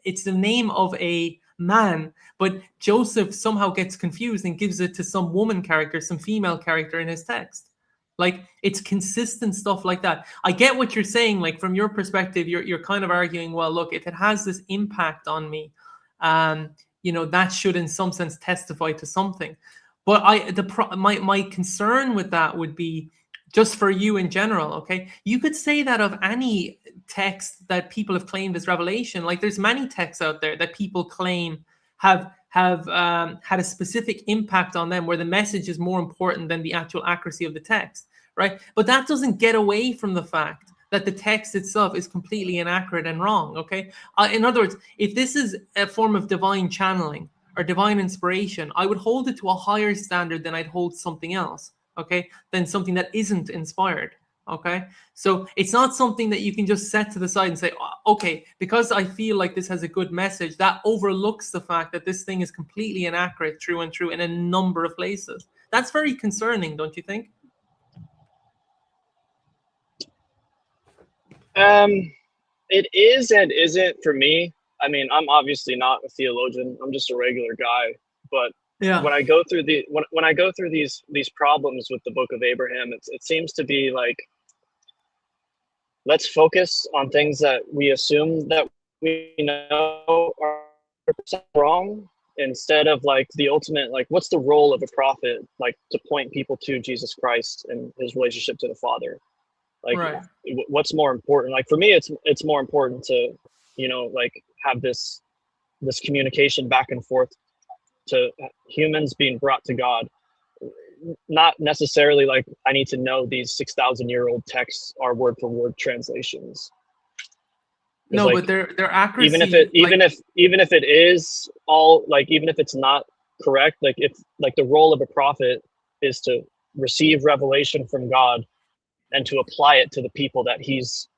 it's the name of a man, but Joseph somehow gets confused and gives it to some woman character, some female character in his text. Like, it's consistent stuff like that. I get what you're saying. Like, from your perspective, you're kind of arguing, well, look, if it has this impact on me, that should in some sense testify to something. But my concern with that would be, just for you in general, okay, you could say that of any text that people have claimed as revelation. Like, there's many texts out there that people claim have had a specific impact on them, where the message is more important than the actual accuracy of the text, right? But that doesn't get away from the fact that the text itself is completely inaccurate and wrong, okay? In other words, if this is a form of divine channeling or divine inspiration, I would hold it to a higher standard than I'd hold something else, okay, than something that isn't inspired, okay? So it's not something that you can just set to the side and say, okay, because I feel like this has a good message, that overlooks the fact that this thing is completely inaccurate, true and true, in a number of places. That's very concerning, don't you think? It is and isn't for me. I mean, I'm obviously not a theologian. I'm just a regular guy. But yeah, when I go through these problems with the Book of Abraham, it seems to be like, let's focus on things that we assume that we know are wrong, instead of like the ultimate, like, what's the role of a prophet, like, to point people to Jesus Christ and his relationship to the Father. Like, right. What's more important? Like, for me, it's more important to, like, have this communication back and forth to humans being brought to God. Not necessarily like I need to know these 6,000-year-old texts are word for word translations. No, like, but they're accuracy. Even if it is all, like, even if it's not correct, like, if like the role of a prophet is to receive revelation from God and to apply it to the people that he's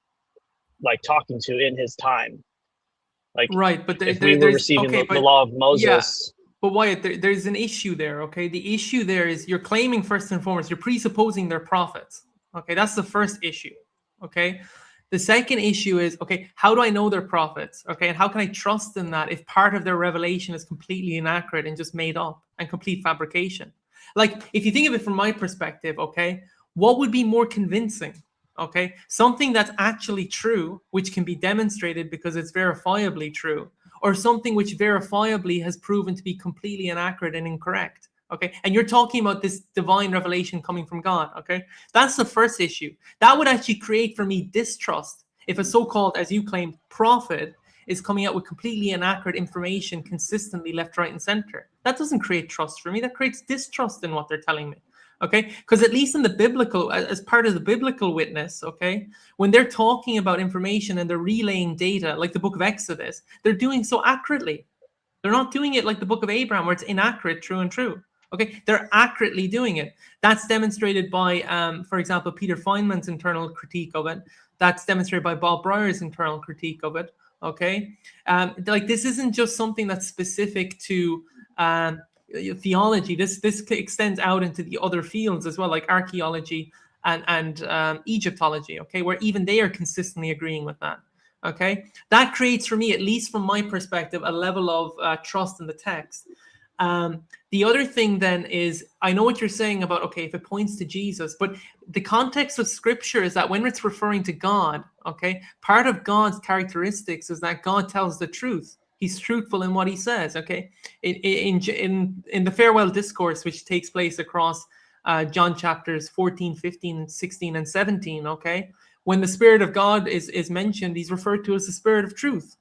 like talking to in his time. Like, right, but if we were receiving the law of Moses. Yeah. But Wyatt, there's an issue there, okay? The issue there is you're claiming, first and foremost, you're presupposing they're prophets. Okay, that's the first issue, okay? The second issue is, okay, how do I know they're prophets? Okay, and how can I trust in that if part of their revelation is completely inaccurate and just made up and complete fabrication? Like, if you think of it from my perspective, okay, what would be more convincing? Okay, something that's actually true, which can be demonstrated because it's verifiably true, or something which verifiably has proven to be completely inaccurate and incorrect. Okay, and you're talking about this divine revelation coming from God. Okay, that's the first issue. That would actually create for me distrust if a so-called, as you claim, prophet is coming out with completely inaccurate information consistently left, right, and center. That doesn't create trust for me. That creates distrust in what they're telling me. Okay, because at least in the biblical, as part of the biblical witness, okay, when they're talking about information and they're relaying data, like the book of Exodus, they're doing so accurately. They're not doing it like the book of Abraham, where it's inaccurate, true and true. Okay, they're accurately doing it. That's demonstrated by, for example, Peter Feynman's internal critique of it. That's demonstrated by Bob Breyer's internal critique of it. Okay, like this isn't just something that's specific to theology. This extends out into the other fields as well, like archaeology and Egyptology. Okay, where even they are consistently agreeing with that. Okay, that creates for me, at least from my perspective, a level of trust in the text. The other thing then is, I know what you're saying about, okay, if it points to Jesus, but the context of scripture is that when it's referring to God, okay, part of God's characteristics is that God tells the truth. He's truthful in what he says, okay? In the farewell discourse, which takes place across John chapters 14, 15, 16, and 17, okay? When the Spirit of God is mentioned, he's referred to as the Spirit of truth,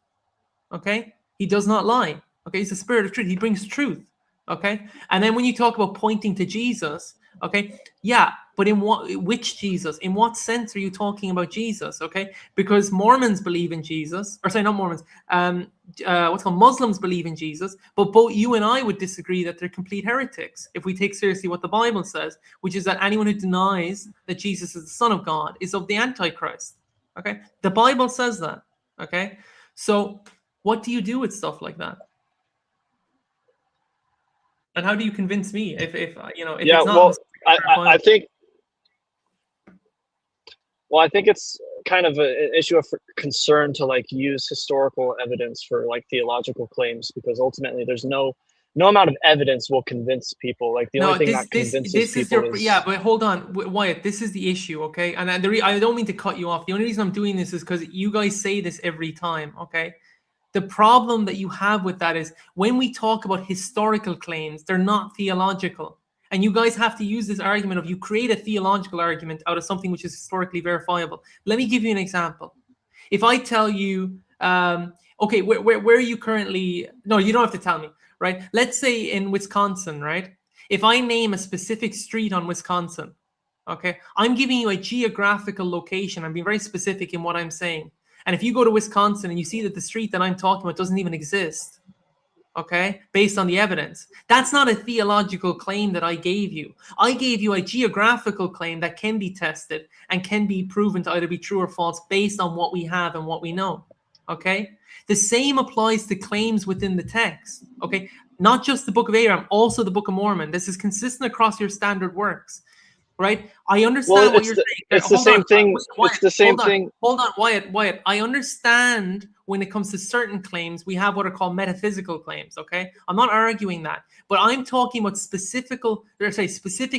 okay? He does not lie. Okay, he's the Spirit of truth. He brings truth. Okay, and then when you talk about pointing to Jesus, okay, yeah, but which Jesus? In what sense are you talking about Jesus? Okay, because Mormons believe in Jesus, or sorry, not Mormons. What's called Muslims believe in Jesus, but both you and I would disagree that they're complete heretics if we take seriously what the Bible says, which is that anyone who denies that Jesus is the Son of God is of the Antichrist. Okay, the Bible says that. Okay, so what do you do with stuff like that? And how do you convince me if you know, if Yeah, it's not? well, I think. Well, I think it's kind of an issue of concern to like use historical evidence for like theological claims, because ultimately there's no amount of evidence will convince people. Like the only thing that convinces people is, yeah, but hold on, Wyatt. This is the issue, okay? And I don't mean to cut you off. The only reason I'm doing this is because you guys say this every time, okay? The problem that you have with that is when we talk about historical claims, they're not theological. And you guys have to use this argument of you create a theological argument out of something which is historically verifiable. Let me give you an example. If I tell you, okay, where are you currently? No, you don't have to tell me, right? Let's say in Wisconsin, right? If I name a specific street on Wisconsin, okay, I'm giving you a geographical location. I'm being very specific in what I'm saying. And if you go to Wisconsin and you see that the street that I'm talking about doesn't even exist, okay, based on the evidence, that's not a theological claim that I gave you. I gave you a geographical claim that can be tested and can be proven to either be true or false based on what we have and what we know, okay? The same applies to claims within the text, okay? Not just the Book of Abraham, also the Book of Mormon. This is consistent across your standard works. Right, I understand what you're saying. It's the same thing. It's the same thing. Hold on, Wyatt. I understand when it comes to certain claims, we have what are called metaphysical claims. Okay, I'm not arguing that, but I'm talking about specific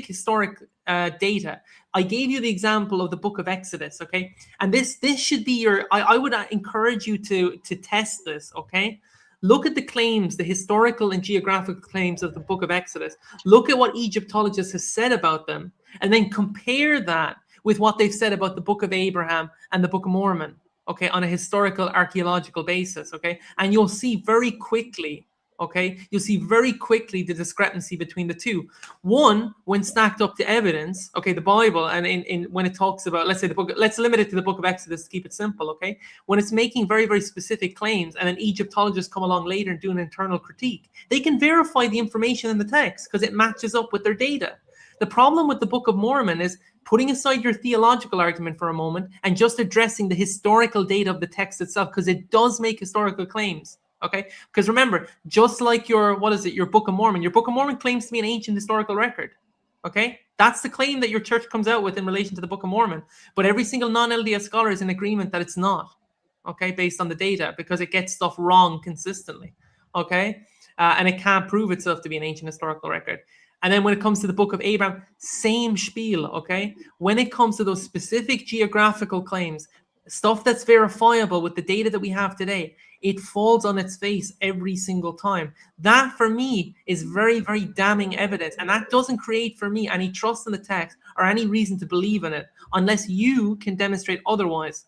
historic data. I gave you the example of the Book of Exodus. Okay, and this should be your. I would encourage you to test this. Okay. Look at the claims, the historical and geographical claims of the Book of Exodus. Look at what Egyptologists have said about them, and then compare that with what they've said about the Book of Abraham and the Book of Mormon, okay, on a historical archaeological basis, okay? And you'll see very quickly, okay, the discrepancy between the two. One, when stacked up to evidence, okay, the Bible, and in when it talks about, let's say the book, let's limit it to the Book of Exodus to keep it simple, okay? When it's making very, very specific claims, and then Egyptologists come along later and do an internal critique, they can verify the information in the text because it matches up with their data. The problem with the Book of Mormon is putting aside your theological argument for a moment and just addressing the historical data of the text itself, because it does make historical claims. Okay, because remember, just like your Book of Mormon claims to be an ancient historical record. Okay, that's the claim that your church comes out with in relation to the Book of Mormon. But every single non-LDS scholar is in agreement that it's not. Okay, based on the data, because it gets stuff wrong consistently. Okay, and it can't prove itself to be an ancient historical record. And then when it comes to the Book of Abraham, same spiel. Okay, when it comes to those specific geographical claims, stuff that's verifiable with the data that we have today, it falls on its face every single time. That, for me, is very, very damning evidence. And that doesn't create for me any trust in the text or any reason to believe in it unless you can demonstrate otherwise.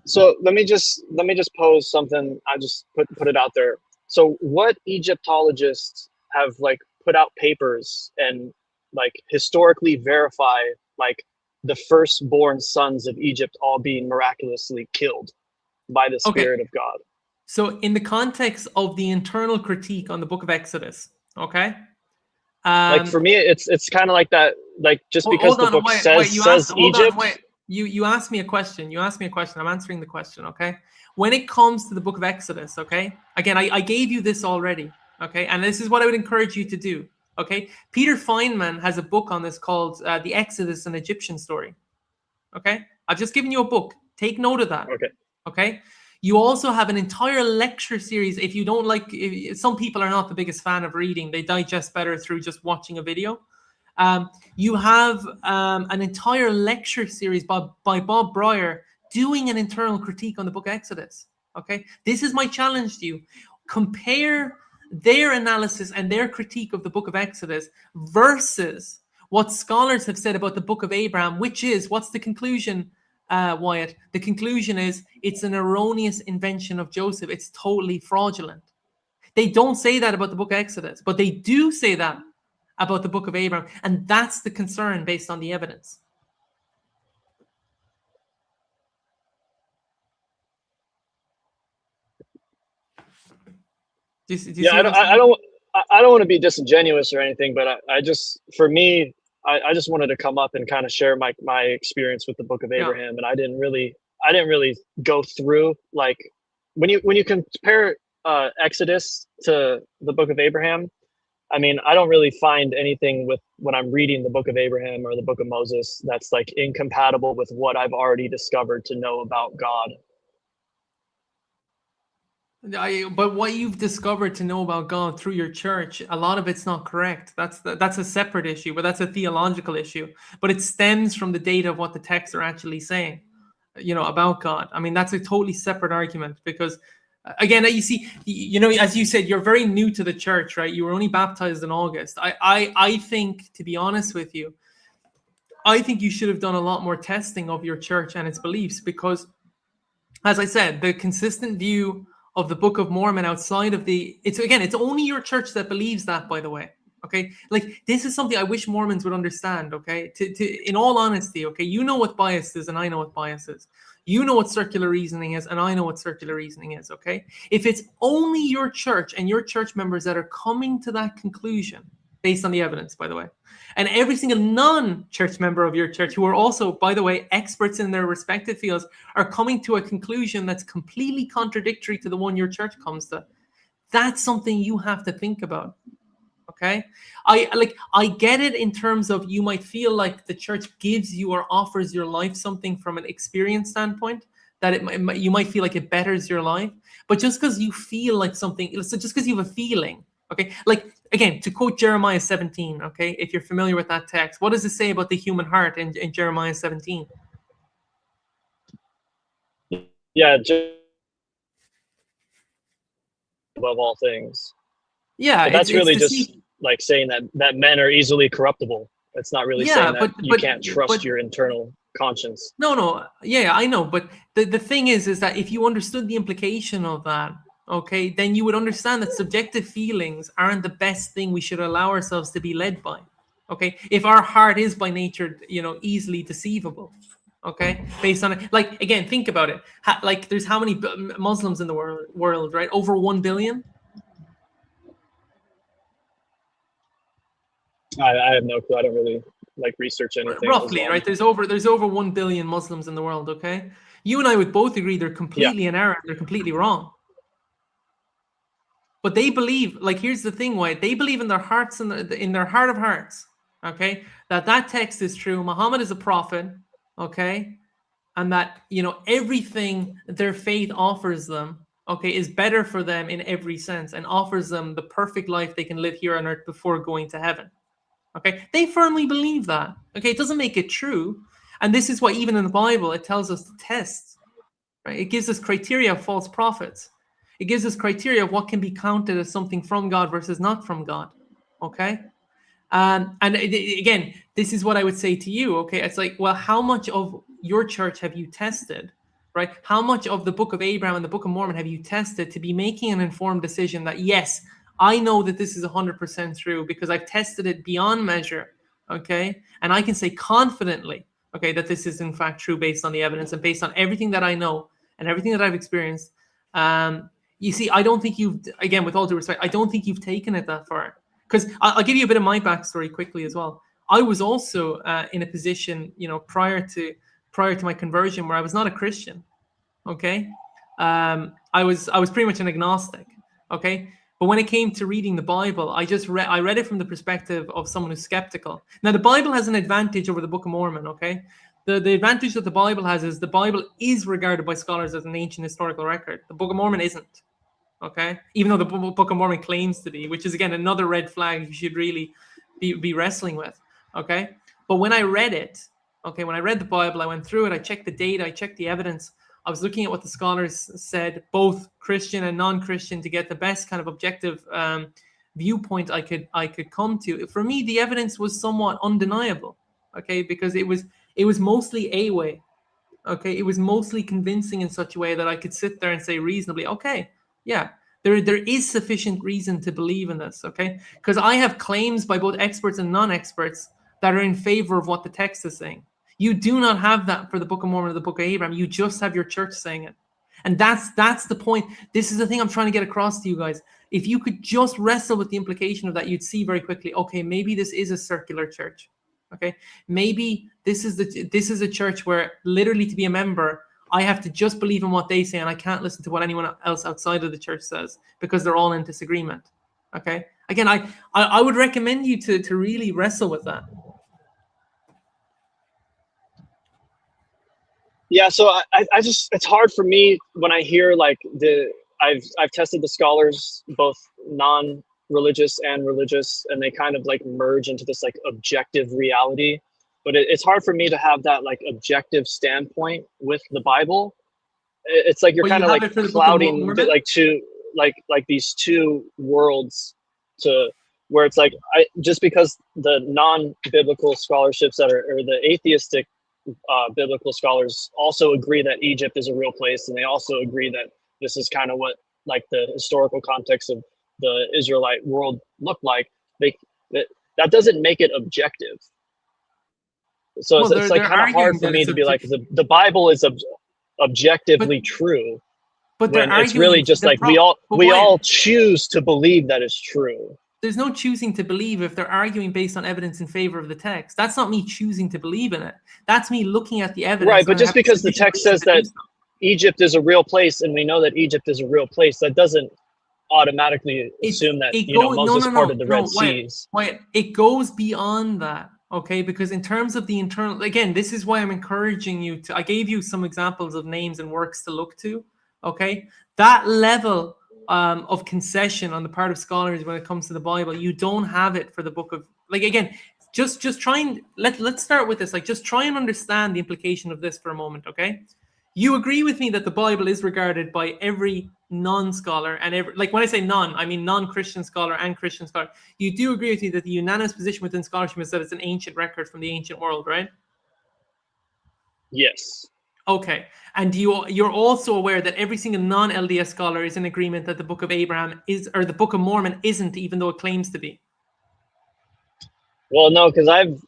So let me just pose something. I just put it out there. So what Egyptologists have like put out papers and like historically verify like the firstborn sons of Egypt all being miraculously killed by the Spirit of God. So in the context of the internal critique on the Book of Exodus, okay, Like for me, it's kind of like that. Like just because the book says Egypt. You asked me a question. I'm answering the question. Okay. When it comes to the book of Exodus, okay. Again, I gave you this already. Okay, and this is what I would encourage you to do. Okay, Peter Feynman has a book on this called "The Exodus: An Egyptian Story." Okay, I've just given you a book. Take note of that. Okay. Okay. You also have an entire lecture series. If you don't like, some people are not the biggest fan of reading. They digest better through just watching a video. You have an entire lecture series by Bob Breyer doing an internal critique on the book of Exodus. Okay. This is my challenge to you. Compare their analysis and their critique of the book of Exodus versus what scholars have said about the book of Abraham, which is, what's the conclusion, Wyatt? The conclusion is it's an erroneous invention of Joseph. It's totally fraudulent. They don't say that about the book of Exodus, but they do say that about the book of Abraham. And that's the concern based on the evidence. I don't want to be disingenuous or anything, but I just, for me, I just wanted to come up and kind of share my experience with the book of Abraham. And I didn't really go through, like, when you compare Exodus to the book of Abraham, I mean, I don't really find anything with when I'm reading the book of Abraham or the book of Moses that's like incompatible with what I've already discovered to know about God. But what you've discovered to know about God through your church, a lot of it's not correct. That's a separate issue, but that's a theological issue. But it stems from the data of what the texts are actually saying, about God. I mean, that's a totally separate argument because, again, you see, as you said, you're very new to the church, right? You were only baptized in August. I think, to be honest with you, I think you should have done a lot more testing of your church and its beliefs because, as I said, the consistent view of the Book of Mormon outside of it's only your church that believes that, by the way. Okay, like this is something I wish Mormons would understand. Okay, in all honesty, okay, you know what bias is, and I know what bias is. You know what circular reasoning is, and I know what circular reasoning is. Okay, if it's only your church and your church members that are coming to that conclusion based on the evidence, by the way, and every single non-church member of your church who are also, by the way, experts in their respective fields are coming to a conclusion that's completely contradictory to the one your church comes to, that's something you have to think about. Okay, I get it in terms of you might feel like the church gives you or offers your life something from an experience standpoint that you might feel like it betters your life, but just because you feel like something, so just because you have a feeling, okay, like again, to quote Jeremiah 17, okay, if you're familiar with that text, what does it say about the human heart in Jeremiah 17? Yeah, above all things. Yeah, but that's really just like saying that men are easily corruptible. It's not really saying that you can't trust your internal conscience. No, yeah, I know, but the thing is that if you understood the implication of that, okay, then you would understand that subjective feelings aren't the best thing we should allow ourselves to be led by. Okay, if our heart is by nature, easily deceivable. Okay, based on it, like again, think about it. Like, there's how many Muslims in the world, right? Over 1 billion. I have no clue. I don't really research anything. Roughly, right? There's over 1 billion Muslims in the world. Okay, you and I would both agree they're completely in error. They're completely wrong. But they believe, like, here's the thing, why they believe in their hearts and in their heart of hearts, okay, that text is true. Muhammad is a prophet, okay, and that everything their faith offers them, okay, is better for them in every sense and offers them the perfect life they can live here on earth before going to heaven. Okay, they firmly believe that. Okay, it doesn't make it true, and this is why even in the Bible it tells us to test. Right, it gives us criteria of false prophets. It gives us criteria of what can be counted as something from God versus not from God. Okay, and again, this is what I would say to you. Okay, it's like, well, how much of your church have you tested? Right, how much of the Book of Abraham and the Book of Mormon have you tested to be making an informed decision that yes, I know that this is 100% true because I've tested it beyond measure, okay? And I can say confidently, okay, that this is in fact true based on the evidence and based on everything that I know and everything that I've experienced. You see, I don't think again, with all due respect, I don't think you've taken it that far. because I'll give you a bit of my backstory quickly as well. I was also in a position, prior to my conversion, where I was not a Christian. Okay, I was pretty much an agnostic. Okay, but when it came to reading the Bible, I read it from the perspective of someone who's skeptical. Now, the Bible has an advantage over the Book of Mormon. Okay, the advantage that the Bible has is the Bible is regarded by scholars as an ancient historical record. The Book of Mormon isn't. Okay, even though the Book of Mormon claims to be, which is again another red flag you should really be wrestling with. Okay, but when I read it, when I read the Bible, I went through it, I checked the data, I checked the evidence, I was looking at what the scholars said, both Christian and non-Christian, to get the best kind of objective viewpoint I could come to. For me, the evidence was somewhat undeniable. Okay, because it was mostly a way. Okay, it was mostly convincing in such a way that I could sit there and say reasonably, okay, yeah, there is sufficient reason to believe in this. Okay, because I have claims by both experts and non-experts that are in favor of what the text is saying. You do not have that for the Book of Mormon or the Book of Abraham. You just have your church saying it. And that's the point. This is the thing I'm trying to get across to you guys. If you could just wrestle with the implication of that, you'd see very quickly, okay, maybe this is a circular church. Okay, maybe this is a church where literally to be a member, I have to just believe in what they say, and I can't listen to what anyone else outside of the church says because they're all in disagreement. Okay, again, I would recommend you to really wrestle with that. Yeah, so I just, it's hard for me when I hear like I've tested the scholars, both non-religious and religious, and they kind of like merge into this like objective reality. But it's hard for me to have that like objective standpoint with the Bible. It's like you're kind of like clouding like these two worlds to where it's like just because the non-biblical scholarships or the atheistic biblical scholars also agree that Egypt is a real place, and they also agree that this is kind of what like the historical context of the Israelite world looked like. That doesn't make it objective. So it's like kind of hard for me to be like the Bible is objectively true, but when it's really just like we all choose to believe that it's true. There's no choosing to believe if they're arguing based on evidence in favor of the text. That's not me choosing to believe in it. That's me looking at the evidence. Right, but just because the text says that Egypt is a real place, and we know that Egypt is a real place, that doesn't automatically assume that Moses parted the Red Seas. It goes beyond that. Okay, because in terms of the internal, again, this is why I'm encouraging you to, I gave you some examples of names and works to look to. Okay, that level of concession on the part of scholars when it comes to the Bible, you don't have it for the book of, like, again, just try and let's start with this. Like, just try and understand the implication of this for a moment. Okay, you agree with me that the Bible is regarded by every non-scholar and every, like when I say non, I mean non-Christian scholar and Christian scholar. You do agree with me that the unanimous position within scholarship is that it's an ancient record from the ancient world, right? Yes. Okay, and you're also aware that every single non-LDS scholar is in agreement that the Book of Abraham is, or the Book of Mormon isn't, even though it claims to be. Well, no, because I've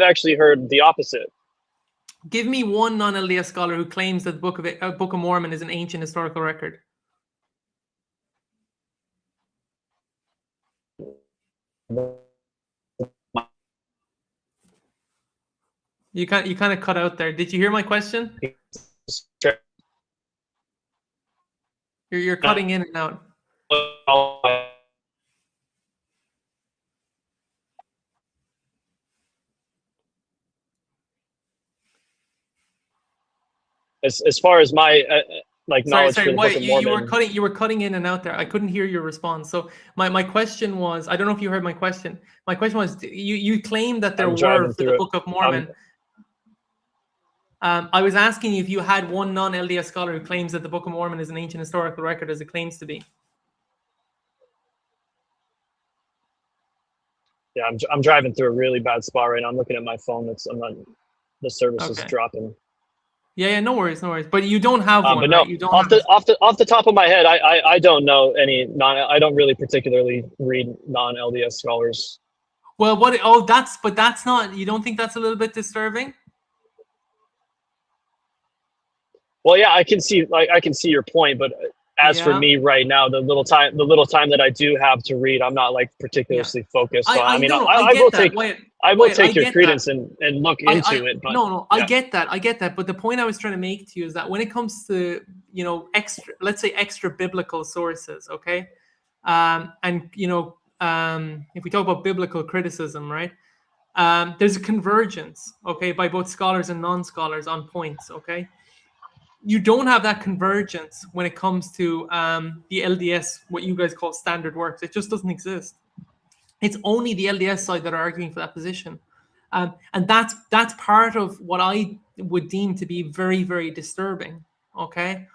actually heard the opposite. Give me one non-LDS scholar who claims that the Book of Mormon is an ancient historical record. You kind of cut out there. Did you hear my question? You're cutting in and out. As far as my knowledge for the Book of Mormon, you were cutting in and out there. I couldn't hear your response. So my question was, I don't know if you heard my question. My question was, you claim that there were for the Book of Mormon. I was asking you if you had one non-LDS scholar who claims that the Book of Mormon is an ancient historical record as it claims to be. Yeah, I'm driving through a really bad spot right now. I'm looking at my phone. The service is dropping. Yeah, no worries. But you don't have one, but no, right? You don't off the top of my head, I don't know any I don't really particularly read non-LDS scholars. Well, that's not, you don't think that's a little bit disturbing? Well, yeah, I can see your point, but as for Yeah. me right now, the little time that I do have to read, I'm not like particularly focused on. I mean, no, I I will get that. take Wait, I will wait, I take your get credence that. and look into it, but No, yeah. I get that. But the point I was trying to make to you is that when it comes to, you know, extra, let's say extra biblical sources, okay, and you know, if we talk about biblical criticism, right, there's a convergence, okay, by both scholars and non-scholars on points, okay. You don't have that convergence when it comes to the LDS, what you guys call standard works. It just doesn't exist. It's only the LDS side that are arguing for that position. And that's part of what I would deem to be very, very disturbing, okay?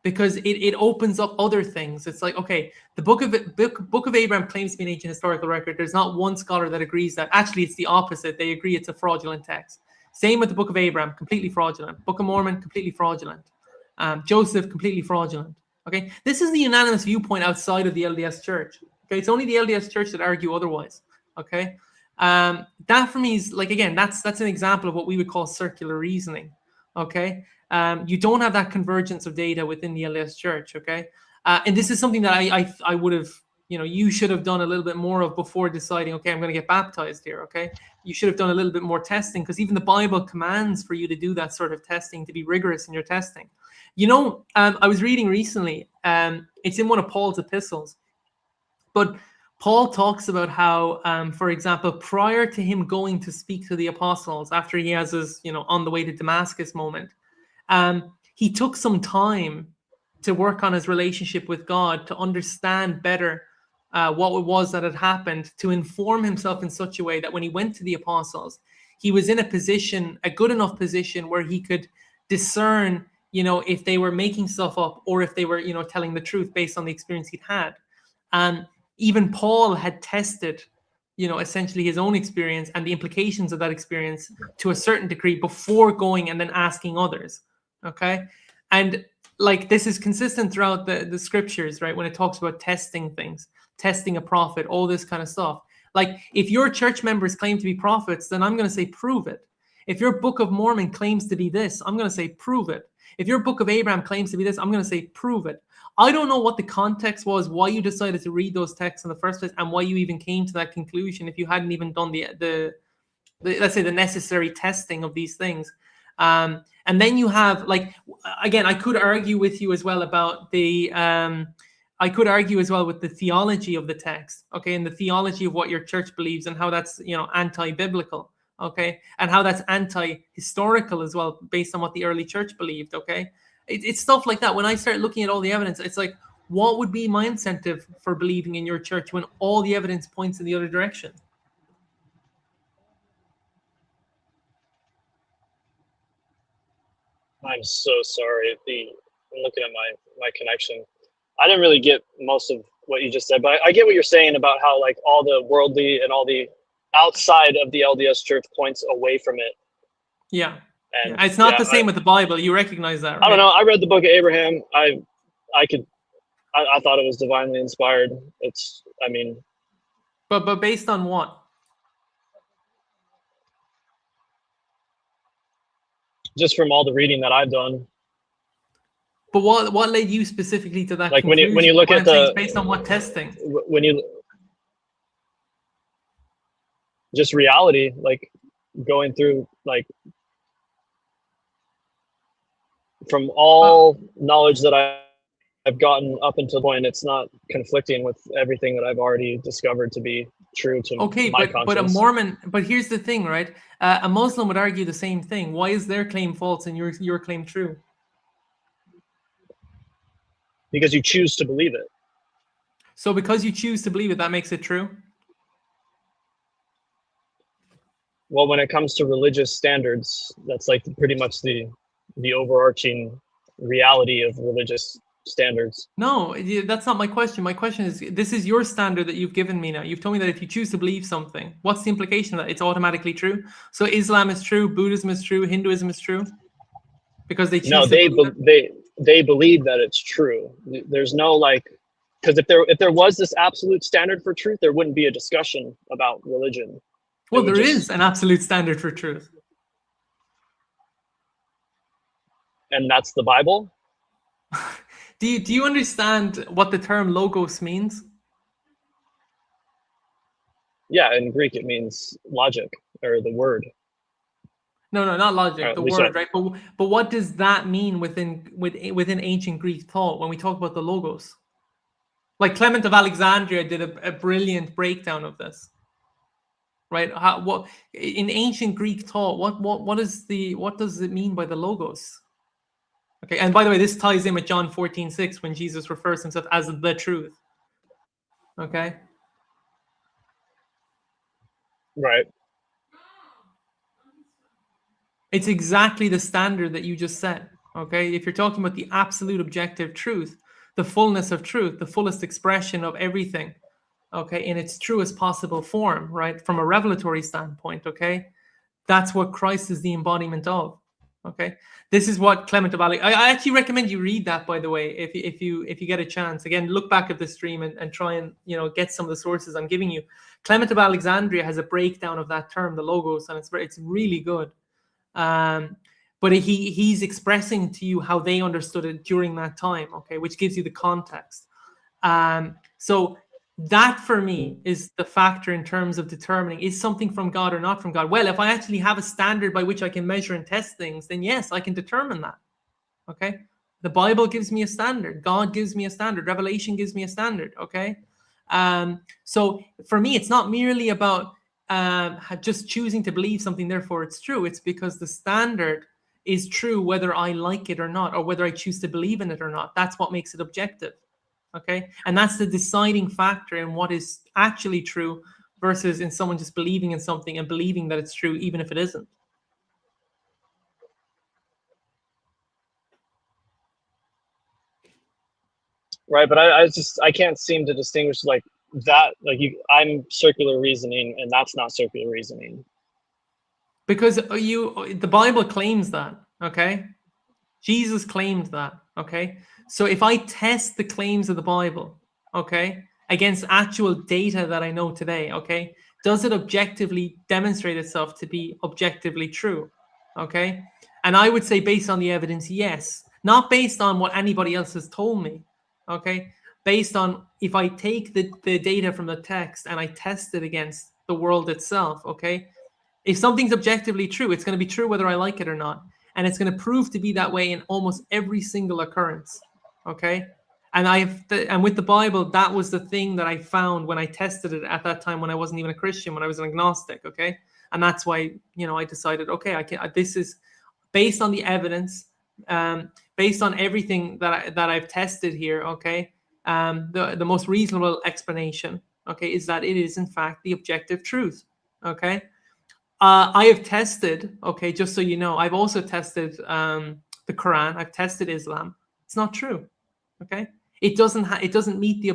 Because it opens up other things. It's like, okay, the Book of Abraham claims to be an ancient historical record. There's not one scholar that agrees that. Actually, it's the opposite. They agree it's a fraudulent text. Same with the Book of Abraham, completely fraudulent. Book of Mormon, completely fraudulent. Joseph, completely fraudulent. Okay, this is the unanimous viewpoint outside of the LDS Church. Okay, it's only the LDS Church that argue otherwise. Okay, that for me is like, again, that's an example of what we would call circular reasoning. Okay, you don't have that convergence of data within the LDS Church. Okay, and this is something that I would have, you know, you should have done a little bit more of before deciding, okay, I'm going to get baptized here. Okay, you should have done a little bit more testing, because even the Bible commands for you to do that sort of testing, to be rigorous in your testing. You know, I was reading recently, it's in one of Paul's epistles, but Paul talks about how, for example, prior to him going to speak to the apostles, after he has his, you know, on the way to Damascus moment, he took some time to work on his relationship with God, to understand better what it was that had happened, to inform himself in such a way that when he went to the apostles, he was in a position, a good enough position, where he could discern, you know, if they were making stuff up or if they were, you know, telling the truth based on the experience he'd had. And even Paul had tested, you know, essentially his own experience and the implications of that experience to a certain degree before going and then asking others. Okay. And like, this is consistent throughout the scriptures, right? When it talks about testing things, testing a prophet, all this kind of stuff. Like, if your church members claim to be prophets, then I'm going to say, prove it. If your Book of Mormon claims to be this, I'm going to say, prove it. If your Book of Abraham claims to be this, I'm going to say, prove it. I don't know what the context was, why you decided to read those texts in the first place, and why you even came to that conclusion if you hadn't even done the let's say the necessary testing of these things. And then you have, like, again, I could argue with you as well about the I could argue as well with the theology of the text, okay, and the theology of what your church believes and how that's, you know, anti-biblical, okay, and how that's anti-historical as well, based on what the early church believed, okay. It's stuff like that. When I start looking at all the evidence, it's like, what would be my incentive for believing in your church when all the evidence points in the other direction? I'm so sorry. I'm looking at my connection. I didn't really get most of what you just said, but I get what you're saying about how, like, all the worldly and all the outside of the LDS Church points away from it. Yeah. And yeah. It's not the same with the Bible. You recognize that, right? I don't know. I read the Book of Abraham. I thought it was divinely inspired. I mean, but based on what? just from all the reading that I've done. But what led you specifically to that? Like, conclusion? when you look what at the, based on what testing? When you just reality, like, going through, like, from all knowledge that I've gotten up until the point, it's not conflicting with everything that I've already discovered to be true to my conscience. But a Mormon, but here's the thing, right? A Muslim would argue the same thing. Why is their claim false and your claim true? Because you choose to believe it. So because you choose to believe it, that makes it true? Well, when it comes to religious standards, that's like pretty much the overarching reality of religious standards. No, that's not my question. My question is, this is your standard that you've given me now. You've told me that if you choose to believe something, what's the implication of that? It's automatically true. So Islam is true, Buddhism is true, Hinduism is true? Because they choose they believe that it's true. There's no, like, because if there was this absolute standard for truth, there wouldn't be a discussion about religion. Well, there is an absolute standard for truth. And that's the Bible? Do you understand what the term logos means? Yeah, in Greek it means logic or the word. No, not Or logic, at the least word, right? But what does that mean within ancient Greek thought when we talk about the logos? Like Clement of Alexandria did a brilliant breakdown of this, right? What in ancient Greek thought, what does it mean by the logos? Okay, and by the way, this ties in with John 14:6 when Jesus refers to himself as the truth. Okay. Right. It's exactly the standard that you just set. Okay. If you're talking about the absolute objective truth, the fullness of truth, the fullest expression of everything, okay, in its truest possible form, right, from a revelatory standpoint, okay, that's what Christ is the embodiment of. Okay. This is what Clement of Alexandria. I actually recommend you read that, by the way, if you get a chance. Again, look back at the stream and try and get some of the sources I'm giving you. Clement of Alexandria has a breakdown of that term, the logos, and it's really good. But he's expressing to you how they understood it during that time, okay, which gives you the context. So that for me is the factor in terms of determining is something from God or not from God. Well, if I actually have a standard by which I can measure and test things, then yes, I can determine that. Okay. The Bible gives me a standard. God gives me a standard. Revelation gives me a standard. Okay. So for me, it's not merely about just choosing to believe something, therefore it's true. It's because the standard is true whether I like it or not, or whether I choose to believe in it or not. That's what makes it objective. Okay. And that's the deciding factor in what is actually true versus in someone just believing in something and believing that it's true, even if it isn't. Right, but I can't seem to distinguish like that. Like I'm circular reasoning, and that's not circular reasoning. Because the Bible claims that, okay? Jesus claimed that, okay? So if I test the claims of the Bible, okay, against actual data that I know today, okay, does it objectively demonstrate itself to be objectively true, okay? And I would say based on the evidence, yes. Not based on what anybody else has told me, okay? Based on if I take the data from the text and I test it against the world itself, okay? If something's objectively true, it's going to be true whether I like it or not. And it's going to prove to be that way in almost every single occurrence. Okay. And with the Bible, that was the thing that I found when I tested it at that time when I wasn't even a Christian, when I was an agnostic. Okay. And that's why, I decided, okay, this is based on the evidence, based on everything that I've tested here. Okay. The most reasonable explanation, okay, is that it is in fact the objective truth. Okay. I have tested, okay, just so you know, I've also tested the Quran. I've tested Islam. It's not true, okay? It doesn't meet the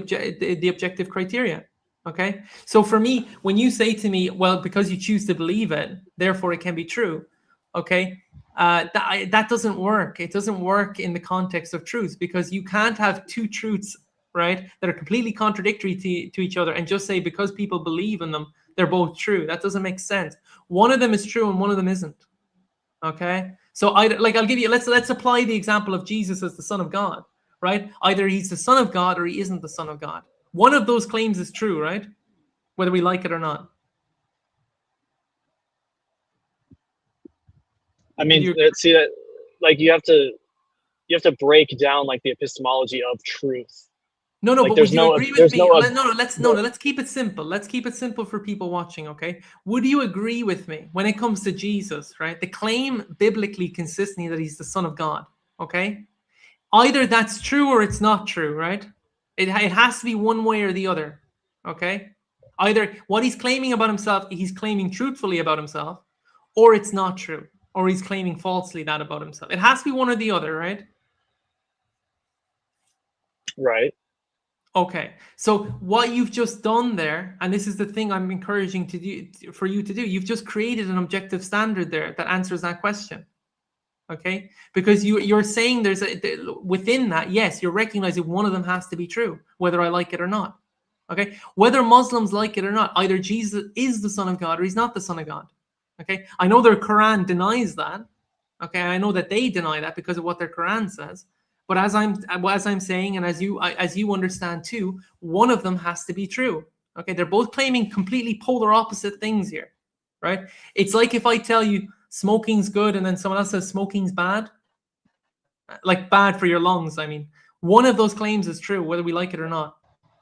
objective criteria, okay? So for me, when you say to me, well, because you choose to believe it, therefore it can be true, okay? That doesn't work. It doesn't work in the context of truth because you can't have two truths, right, that are completely contradictory to each other and just say because people believe in them, they're both true. That doesn't make sense. One of them is true and one of them isn't. Okay. So I'll give you, let's apply the example of Jesus as the Son of God, right? Either he's the Son of God or he isn't the Son of God. One of those claims is true, right? Whether we like it or not. I mean, see that, like you have to break down like the epistemology of truth. No, like, but would you agree with me? Let's keep it simple. Let's keep it simple for people watching, okay? Would you agree with me when it comes to Jesus, right? The claim biblically consistently that he's the Son of God, okay? Either that's true or it's not true, right? It has to be one way or the other, okay? Either what he's claiming about himself, he's claiming truthfully about himself, or it's not true, or he's claiming falsely that about himself. It has to be one or the other, right? Right. Okay, so what you've just done there, and this is the thing I'm encouraging for you to do, you've just created an objective standard there that answers that question. Okay, because you're saying within that, yes, you're recognizing one of them has to be true, whether I like it or not. Okay, whether Muslims like it or not, either Jesus is the Son of God or he's not the Son of God. Okay, I know their Quran denies that. Okay, I know that they deny that because of what their Quran says. But as I'm saying, and as you understand too, one of them has to be true. Okay, they're both claiming completely polar opposite things here, right? It's like if I tell you smoking's good and then someone else says smoking's bad, like bad for your lungs. I mean, one of those claims is true, whether we like it or not.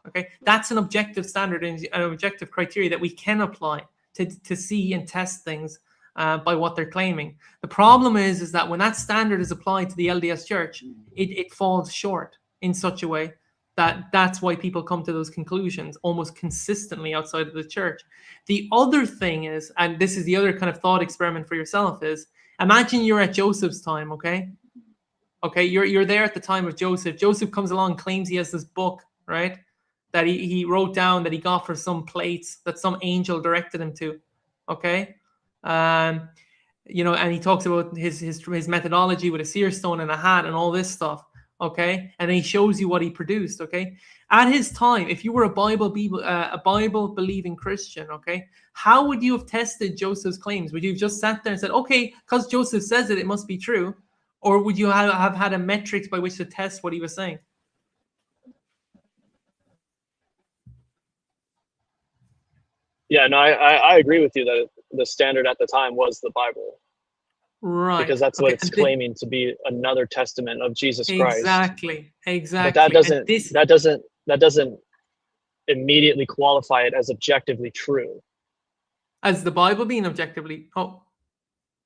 Okay, that's an objective standard and an objective criteria that we can apply to see and test things by what they're claiming. The problem is that when that standard is applied to the LDS Church, it falls short in such a way that that's why people come to those conclusions almost consistently outside of the church. The other thing is, and this is the other kind of thought experiment for yourself, is imagine you're at Joseph's time, okay? Okay, you're there at the time of Joseph. Joseph comes along, claims he has this book, right? That he wrote down that he got for some plates that some angel directed him to. Okay. You know, and he talks about his methodology with a seer stone and a hat and all this stuff. Okay. And he shows you what he produced. Okay. At his time, if you were a Bible believing Christian, okay, how would you have tested Joseph's claims? Would you have just sat there and said, okay, because Joseph says it must be true? Or would you have had a metrics by which to test what he was saying? Yeah, no, I agree with you that the standard at the time was the Bible. Right. Because that's what it's claiming to be another testament of Jesus Christ. Exactly. But that doesn't immediately qualify it as objectively true. As the Bible being objectively, oh,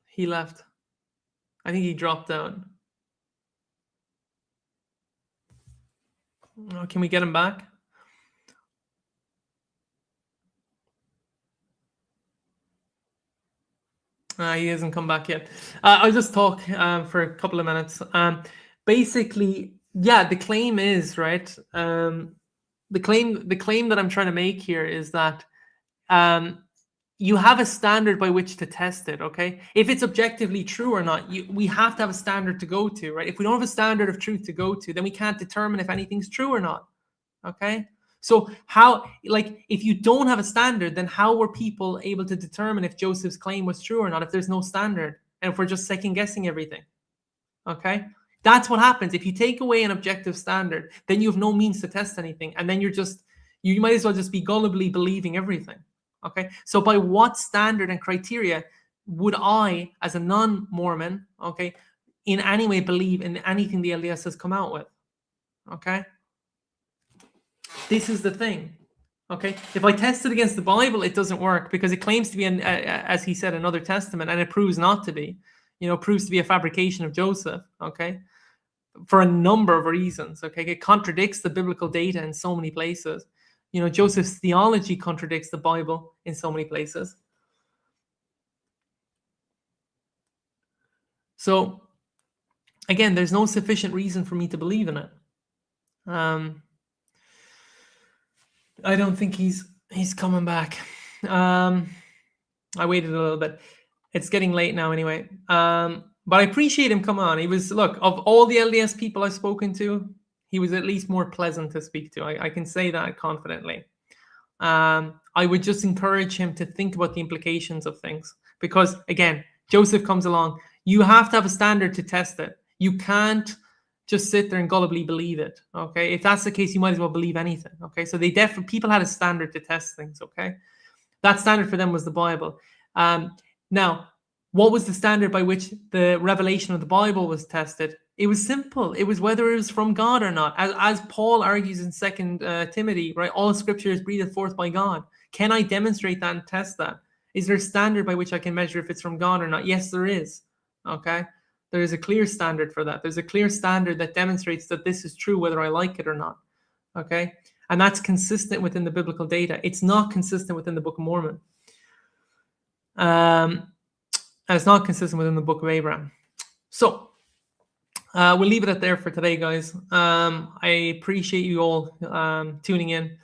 he left. I think he dropped down. Oh, can we get him back? He hasn't come back yet. I'll just talk for a couple of minutes. Basically, yeah, the claim is, right? The claim that I'm trying to make here is that you have a standard by which to test it, okay? If it's objectively true or not, we have to have a standard to go to, right? If we don't have a standard of truth to go to, then we can't determine if anything's true or not, okay? So how, like, if you don't have a standard, then how were people able to determine if Joseph's claim was true or not if there's no standard and if we're just second guessing everything, okay? That's what happens. If you take away an objective standard, then you have no means to test anything. And then you might as well just be gullibly believing everything. Okay, so by what standard and criteria would I, as a non-Mormon, okay, in any way believe in anything the LDS has come out with? Okay, this is the thing. Okay, if I test it against the Bible, it doesn't work because it claims to be, as he said, another testament, and it proves not to be. You know, proves to be a fabrication of Joseph. Okay, for a number of reasons. Okay, it contradicts the biblical data in so many places. You know, Joseph's theology contradicts the Bible in so many places. So, again, there's no sufficient reason for me to believe in it. I don't think he's coming back. I waited a little bit. It's getting late now anyway. But I appreciate him coming on. He was, look, of all the LDS people I've spoken to, he was at least more pleasant to speak to. I can say that confidently. I would just encourage him to think about the implications of things. Because, again, Joseph comes along. You have to have a standard to test it. You can't just sit there and gullibly believe it, okay? If that's the case, you might as well believe anything, okay? So people had a standard to test things, okay? That standard for them was the Bible. Now, what was the standard by which the revelation of the Bible was tested? It was simple. It was whether it was from God or not. As Paul argues in 2 Timothy, right? All scripture is breathed forth by God. Can I demonstrate that and test that? Is there a standard by which I can measure if it's from God or not? Yes, there is. Okay? There is a clear standard for that. There's a clear standard that demonstrates that this is true whether I like it or not. Okay? And that's consistent within the biblical data. It's not consistent within the Book of Mormon. And it's not consistent within the Book of Abraham. So, we'll leave it at there for today, guys. I appreciate you all tuning in.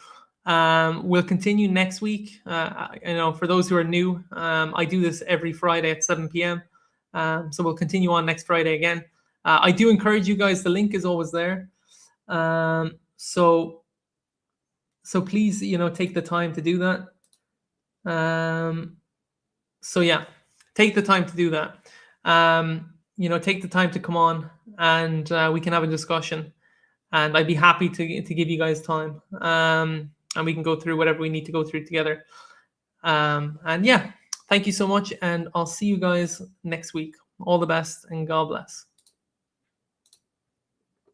We'll continue next week. For those who are new, I do this every Friday at 7 p.m. So we'll continue on next Friday again. I do encourage you guys. The link is always there. So please, take the time to do that. So yeah, take the time to do that. take the time to come on, and we can have a discussion. And I'd be happy to give you guys time, and we can go through whatever we need to go through together. And yeah, thank you so much, and I'll see you guys next week. All the best, and God bless.